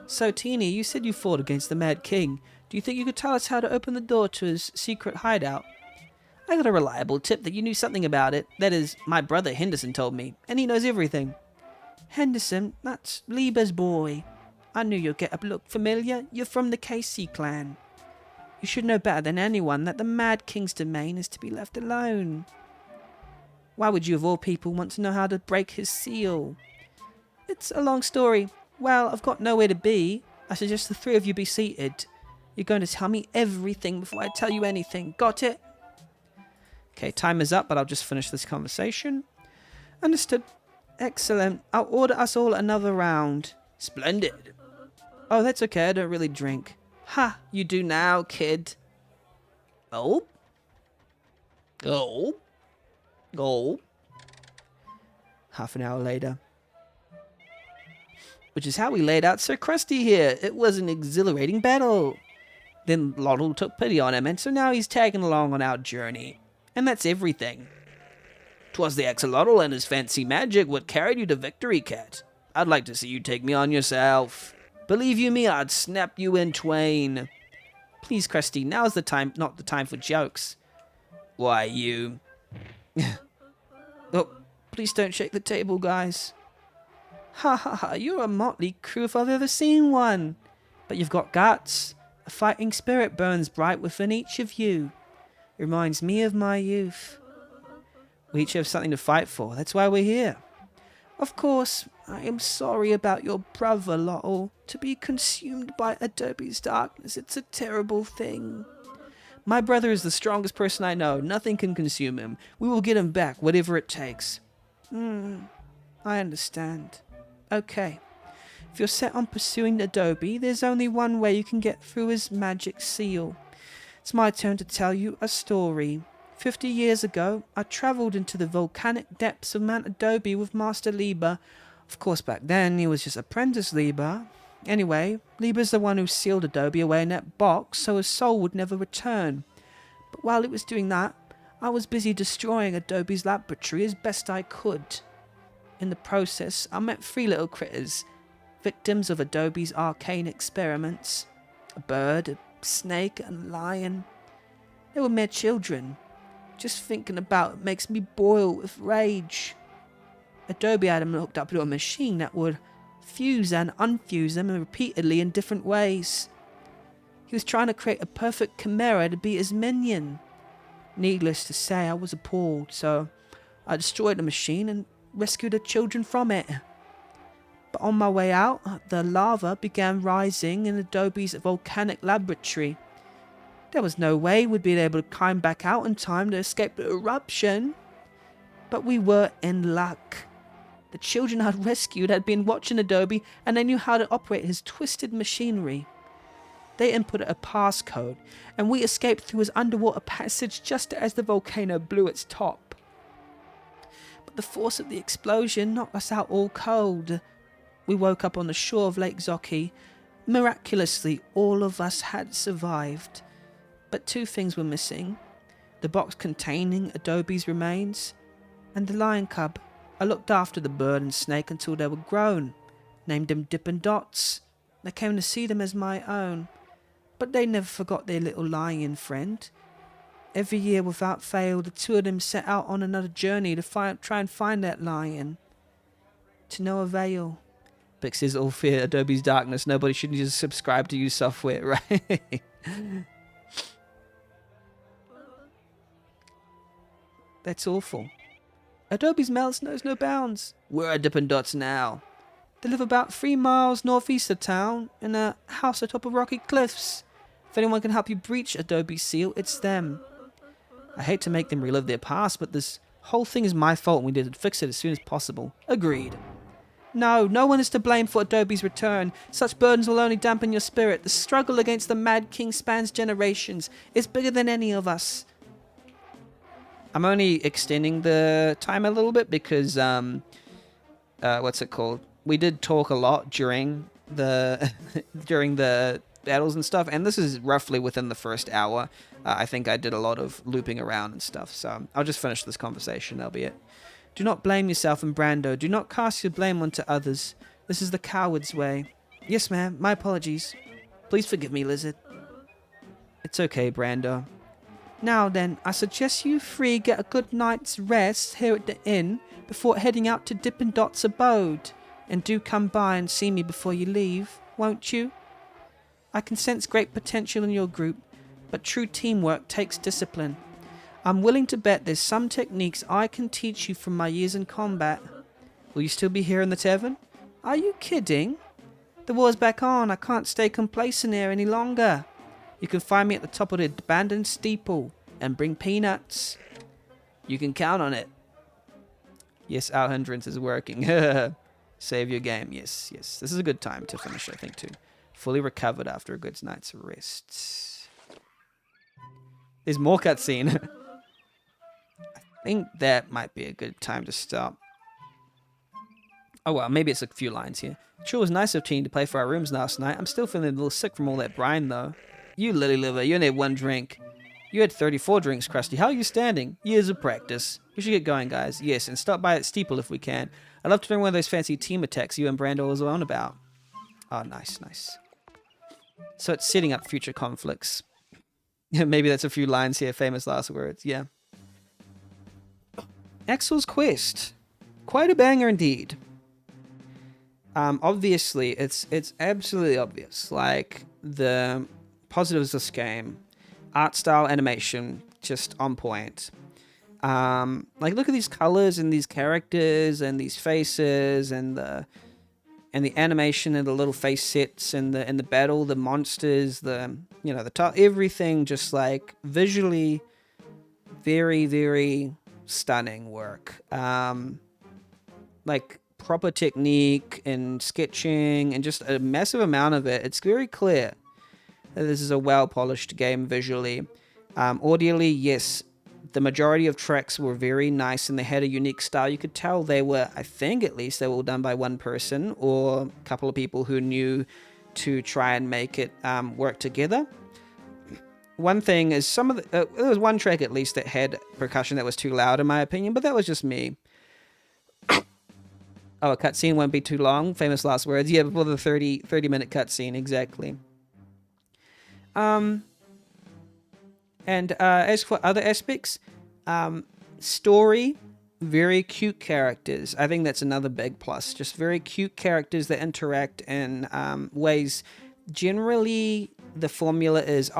So, Teeny, you said you fought against the Mad King. Do you think you could tell us how to open the door to his secret hideout? I got a reliable tip that you knew something about it. That is, my brother Henderson told me, and he knows everything. Henderson? That's Lieber's boy. I knew your get-up looked familiar. You're from the KC clan. You should know better than anyone that the Mad King's domain is to be left alone. Why would you of all people want to know how to break his seal? It's a long story. Well, I've got nowhere to be. I suggest the three of you be seated. You're going to tell me everything before I tell you anything. Got it? Okay, time is up, but I'll just finish this conversation. Understood. Excellent. I'll order us all another round. Splendid. Oh, that's okay. I don't really drink. Ha, you do now, kid. Oh. Half an hour later. Which is how we laid out Sir Krusty here. It was an exhilarating battle. Then Lottle took pity on him, and so now he's tagging along on our journey. And that's everything. 'Twas the axolotl and his fancy magic what carried you to victory, Cat. I'd like to see you take me on yourself. Believe you me, I'd snap you in twain. Please, Krusty, now's the time, not the time for jokes. Why, you... Oh, please don't shake the table, guys. Ha ha ha, you're a motley crew if I've ever seen one. But you've got guts. A fighting spirit burns bright within each of you. It reminds me of my youth. We each have something to fight for. That's why we're here. Of course, I am sorry about your brother, Lottle. To be consumed by Adobe's darkness, it's a terrible thing. My brother is the strongest person I know. Nothing can consume him. We will get him back, whatever it takes. I understand. Okay. If you're set on pursuing Adobe, there's only one way you can get through his magic seal. It's my turn to tell you a story. 50 years ago, I travelled into the volcanic depths of Mount Adobe with Master Liber. Of course, back then, he was just Apprentice Liber. Anyway, Liber's the one who sealed Adobe away in that box so his soul would never return. But while it was doing that, I was busy destroying Adobe's laboratory as best I could. In the process, I met 3 little critters, victims of Adobe's arcane experiments. A bird, a snake, and a lion. They were mere children. Just thinking about it makes me boil with rage. Adobe had them hooked up to a machine that would fuse and unfuse them repeatedly in different ways. He was trying to create a perfect chimera to be his minion. Needless to say, I was appalled, so I destroyed the machine and rescued the children from it. But on my way out, the lava began rising in Adobe's volcanic laboratory. There was no way we'd be able to climb back out in time to escape the eruption. But we were in luck. The children I'd rescued had been watching Adobe, and they knew how to operate his twisted machinery. They inputted a passcode, and we escaped through his underwater passage just as the volcano blew its top. But the force of the explosion knocked us out all cold. We woke up on the shore of Lake Zoki. Miraculously, all of us had survived. But 2 things were missing. The box containing Adobe's remains, and the lion cub. I looked after the bird and snake until they were grown. Named them Dippin' Dots. I came to see them as my own. But they never forgot their little lion friend. Every year without fail, the 2 of them set out on another journey to try and find that lion. To no avail. Because all fear Adobe's darkness. Nobody should just subscribe to use software, right? That's awful. Adobe's malice knows no bounds. Where are Dippin' Dots now? They live about 3 miles northeast of town, in a house atop of rocky cliffs. If anyone can help you breach Adobe's seal, it's them. I hate to make them relive their past, but this whole thing is my fault and we need to fix it as soon as possible. Agreed. No one is to blame for Adobe's return. Such burdens will only dampen your spirit. The struggle against the Mad King spans generations. It's bigger than any of us. I'm only extending the time a little bit because, what's it called? We did talk a lot during the during the battles and stuff, and this is roughly within the first hour. I think I did a lot of looping around and stuff, so I'll just finish this conversation. That'll be it. Do not blame yourself and Brando. Do not cast your blame onto others. This is the coward's way. Yes, ma'am. My apologies. Please forgive me, Lizard. It's okay, Brando. Now then, I suggest you 3 get a good night's rest here at the inn before heading out to Dippin' Dot's abode. And do come by and see me before you leave, won't you? I can sense great potential in your group, but true teamwork takes discipline. I'm willing to bet there's some techniques I can teach you from my years in combat. Will you still be here in the tavern? Are you kidding? The war's back on. I can't stay complacent here any longer. You can find me at the top of the abandoned steeple and bring peanuts. You can count on it. Yes, our hindrance is working. Save your game. Yes. This is a good time to finish, I think, too. Fully recovered after a good night's rest. There's more cutscene. I think that might be a good time to stop. Oh, well, maybe it's a few lines here. Sure was nice of Teen to play for our rooms last night. I'm still feeling a little sick from all that brine, though. You lily liver, you only had 1 drink. You had 34 drinks, Krusty. How are you standing? Years of practice. We should get going, guys. Yes, and stop by at Steeple if we can. I'd love to learn one of those fancy team attacks you and Brando was on about. Oh, nice, nice. So it's setting up future conflicts. Maybe that's a few lines here, famous last words. Yeah. Axol's quest. Quite a banger indeed. Obviously, it's absolutely obvious. Like, the positives of this game. Art style, animation, just on point. Like, look at these colors and these characters and these faces and the animation and the little face sets and the battle, the monsters, the top, everything just like visually very, very stunning work. Like proper technique and sketching and just a massive amount of it. It's very clear that this is a well-polished game visually. Audially, yes, the majority of tracks were very nice and they had a unique style. You could tell they were, I think at least, they were all done by one person or a couple of people who knew to try and make it work together. One thing is there was one track at least that had percussion that was too loud in my opinion, but that was just me. Oh, a cutscene won't be too long. Famous last words. Yeah, before the 30-minute cutscene, exactly. And as for other aspects, story, very cute characters. I think that's another big plus. Just very cute characters that interact in ways. Generally, the formula is,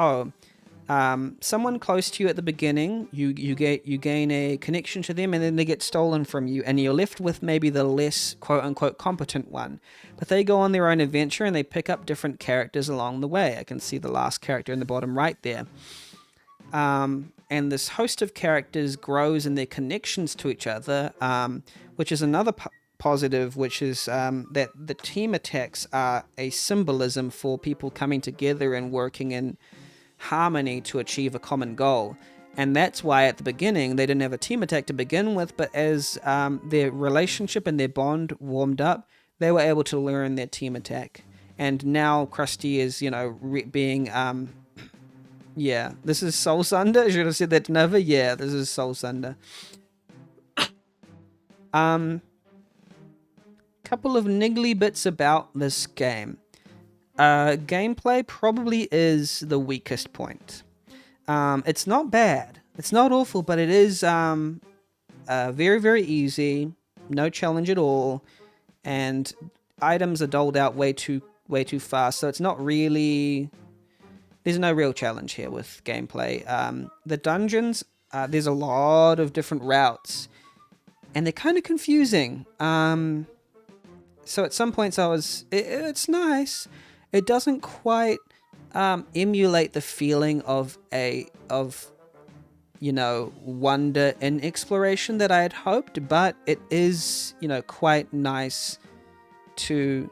someone close to you at the beginning, you gain a connection to them, and then they get stolen from you, and you're left with maybe the less quote-unquote competent one. But they go on their own adventure, and they pick up different characters along the way. I can see the last character in the bottom right there. And this host of characters grows in their connections to each other, which is another positive, which is that the team attacks are a symbolism for people coming together and working in harmony to achieve a common goal. And that's why at the beginning they didn't have a team attack to begin with, but as their relationship and their bond warmed up, they were able to learn their team attack. And now Krusty is, being yeah, this is Soul Sunder. I should have said that to Nova. Yeah, this is Soul Sunder. Couple of niggly bits about this game. Gameplay probably is the weakest point. It's not bad. It's not awful, but it is very, very easy. No challenge at all. And items are doled out way too fast, so it's not really... There's no real challenge here with gameplay. The dungeons, there's a lot of different routes, and they're kind of confusing. So at some points it's nice. It doesn't quite emulate the feeling of wonder in exploration that I had hoped, but it is, quite nice to...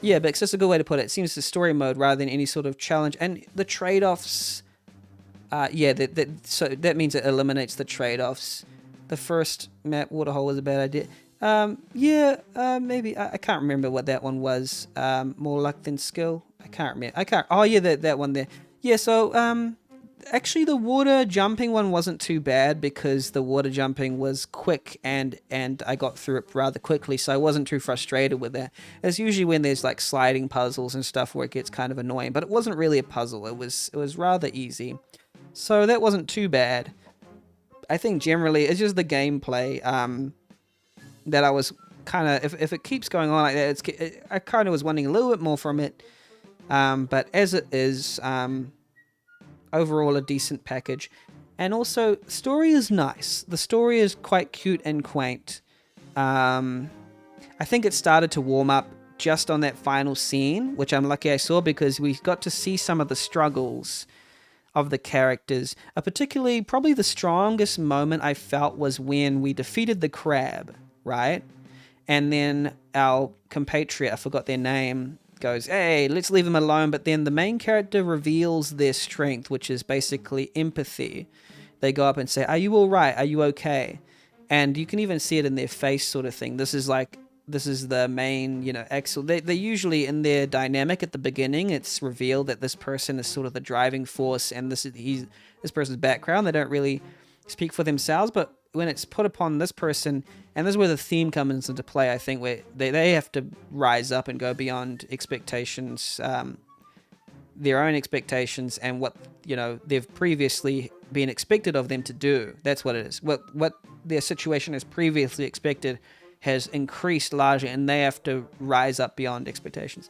Yeah, but it's just a good way to put it. It seems the story mode rather than any sort of challenge. And the trade-offs... so that means it eliminates the trade-offs. The first map, Waterhole, was a bad idea. Maybe. I can't remember what that one was. More luck than skill. I can't remember. Oh, yeah, that one there. Yeah, so... Actually, the water jumping one wasn't too bad because the water jumping was quick and I got through it rather quickly, so I wasn't too frustrated with that. It's usually when there's like sliding puzzles and stuff where it gets kind of annoying, but it wasn't really a puzzle. It was rather easy, so that wasn't too bad. I think generally it's just the gameplay that I was kind of if it keeps going on like that, I kind of was wanting a little bit more from it, but as it is. Overall a decent package, and also story is nice. The story is quite cute and quaint. I think it started to warm up just on that final scene, which I'm lucky I saw because we got to see some of the struggles of the characters. Particularly, probably the strongest moment I felt was when we defeated the crab, right? And then our compatriot, I forgot their name, goes, hey, let's leave them alone. But then the main character reveals their strength, which is basically empathy. They go up and say, are you all right? Are you okay? And you can even see it in their face sort of thing. This is like this is the main, Axol. They usually, in their dynamic at the beginning, it's revealed that this person is sort of the driving force, and this person's background. They don't really speak for themselves, but when it's put upon this person, and this is where the theme comes into play, I think, where they have to rise up and go beyond expectations, their own expectations, and what they've previously been expected of them to do. That's what it is. What their situation has previously expected has increased largely, and they have to rise up beyond expectations.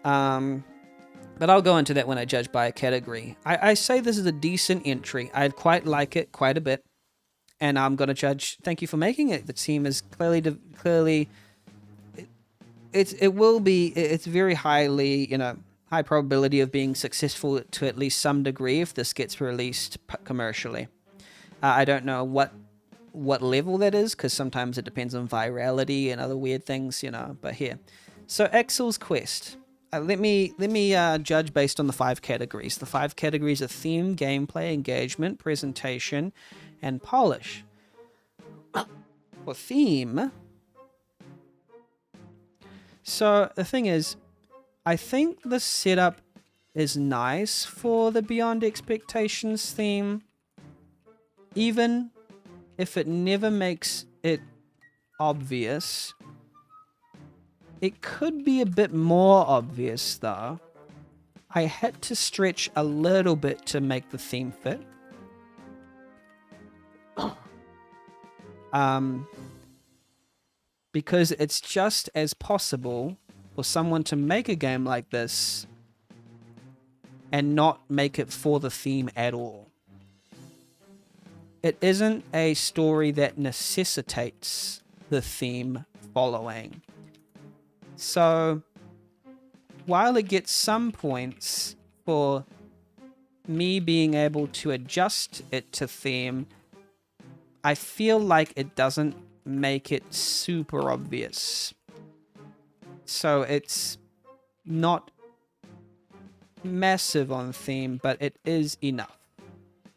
But I'll go into that when I judge by a category. I say this is a decent entry. I quite like it quite a bit, and I'm going to judge. Thank you for making it. The team is clearly. It's very highly, high probability of being successful to at least some degree if this gets released commercially. I don't know what level that is, because sometimes it depends on virality and other weird things, but here. So Axol's Quest. Let me judge based on the 5 categories. The 5 categories are theme, gameplay, engagement, presentation, and polish. For theme... So the thing is, I think the setup is nice for the Beyond Expectations theme, even if it never makes it obvious. It could be a bit more obvious, though. I had to stretch a little bit to make the theme fit. Because it's just as possible for someone to make a game like this and not make it for the theme at all. It isn't a story that necessitates the theme following. So, while it gets some points for me being able to adjust it to theme, I feel like it doesn't make it super obvious. So it's not massive on theme, but it is enough.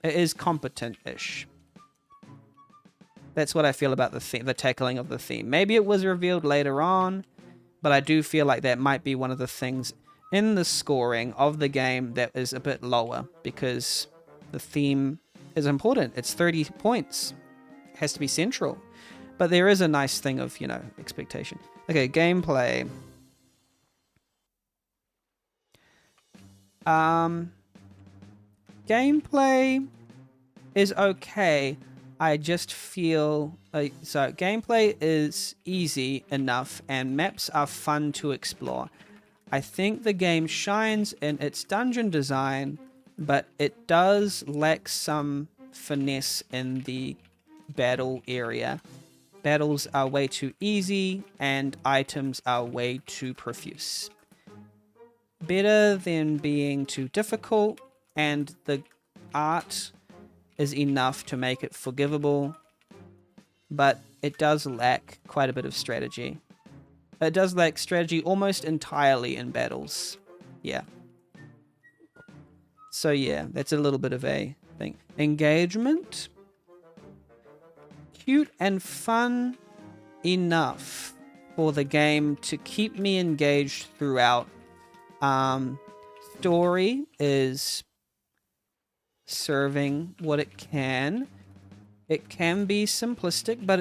It is competent-ish. That's what I feel about the tackling of the theme. Maybe it was revealed later on, but I do feel like that might be one of the things in the scoring of the game that is a bit lower, because the theme is important. It's 30 points. It has to be central. But there is a nice thing of, expectation. Okay, gameplay. Gameplay is okay. I just feel like, so gameplay is easy enough and maps are fun to explore. I think the game shines in its dungeon design, but it does lack some finesse in the battle area. Battles are way too easy and items are way too profuse. Better than being too difficult, and the art is enough to make it forgivable, but it does lack quite a bit of strategy. It does lack strategy almost entirely in battles. Yeah. So yeah, that's a little bit of a thing. Engagement. Cute and fun enough for the game to keep me engaged throughout. Story is serving what it can. It can be simplistic, but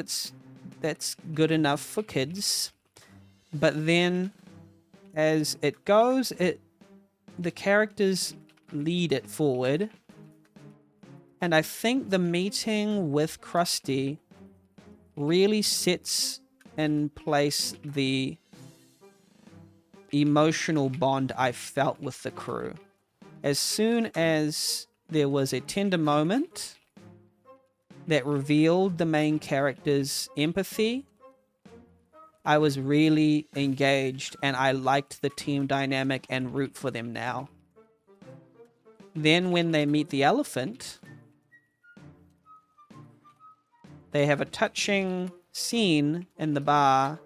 that's good enough for kids. But then, as it goes, the characters lead it forward. And I think the meeting with Krusty really sets in place the emotional bond I felt with the crew. As soon as there was a tender moment that revealed the main character's empathy, I was really engaged and I liked the team dynamic and root for them now. Then when they meet the elephant, they have a touching scene in the bar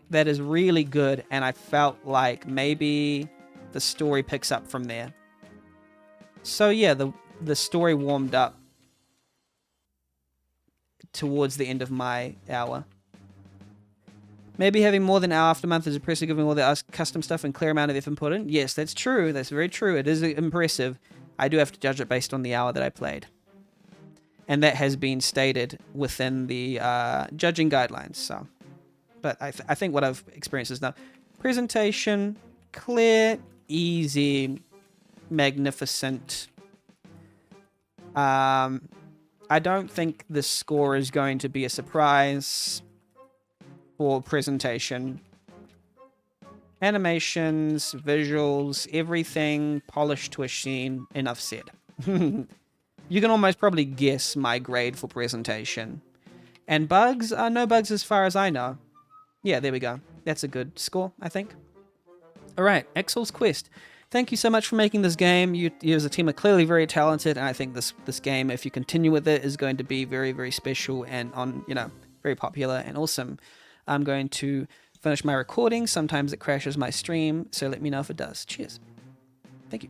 that is really good, and I felt like maybe the story picks up from there. So yeah, the story warmed up towards the end of my hour. Maybe having more than our Aftermath is impressive given all the custom stuff and clear amount of effort put in. Yes, that's true. That's very true. It is impressive. I do have to judge it based on the hour that I played. And that has been stated within the judging guidelines. So, but I think what I've experienced is now presentation, clear, easy, magnificent. I don't think the score is going to be a surprise for presentation. Animations, visuals, everything polished to a sheen. Enough said. You can almost probably guess my grade for presentation. And bugs? No bugs as far as I know. Yeah, there we go. That's a good score, I think. Alright, Axol's Quest. Thank you so much for making this game. You as a team are clearly very talented, and I think this game, if you continue with it, is going to be very, very special and very popular and awesome. I'm going to finish my recording. Sometimes it crashes my stream, so let me know if it does. Cheers. Thank you.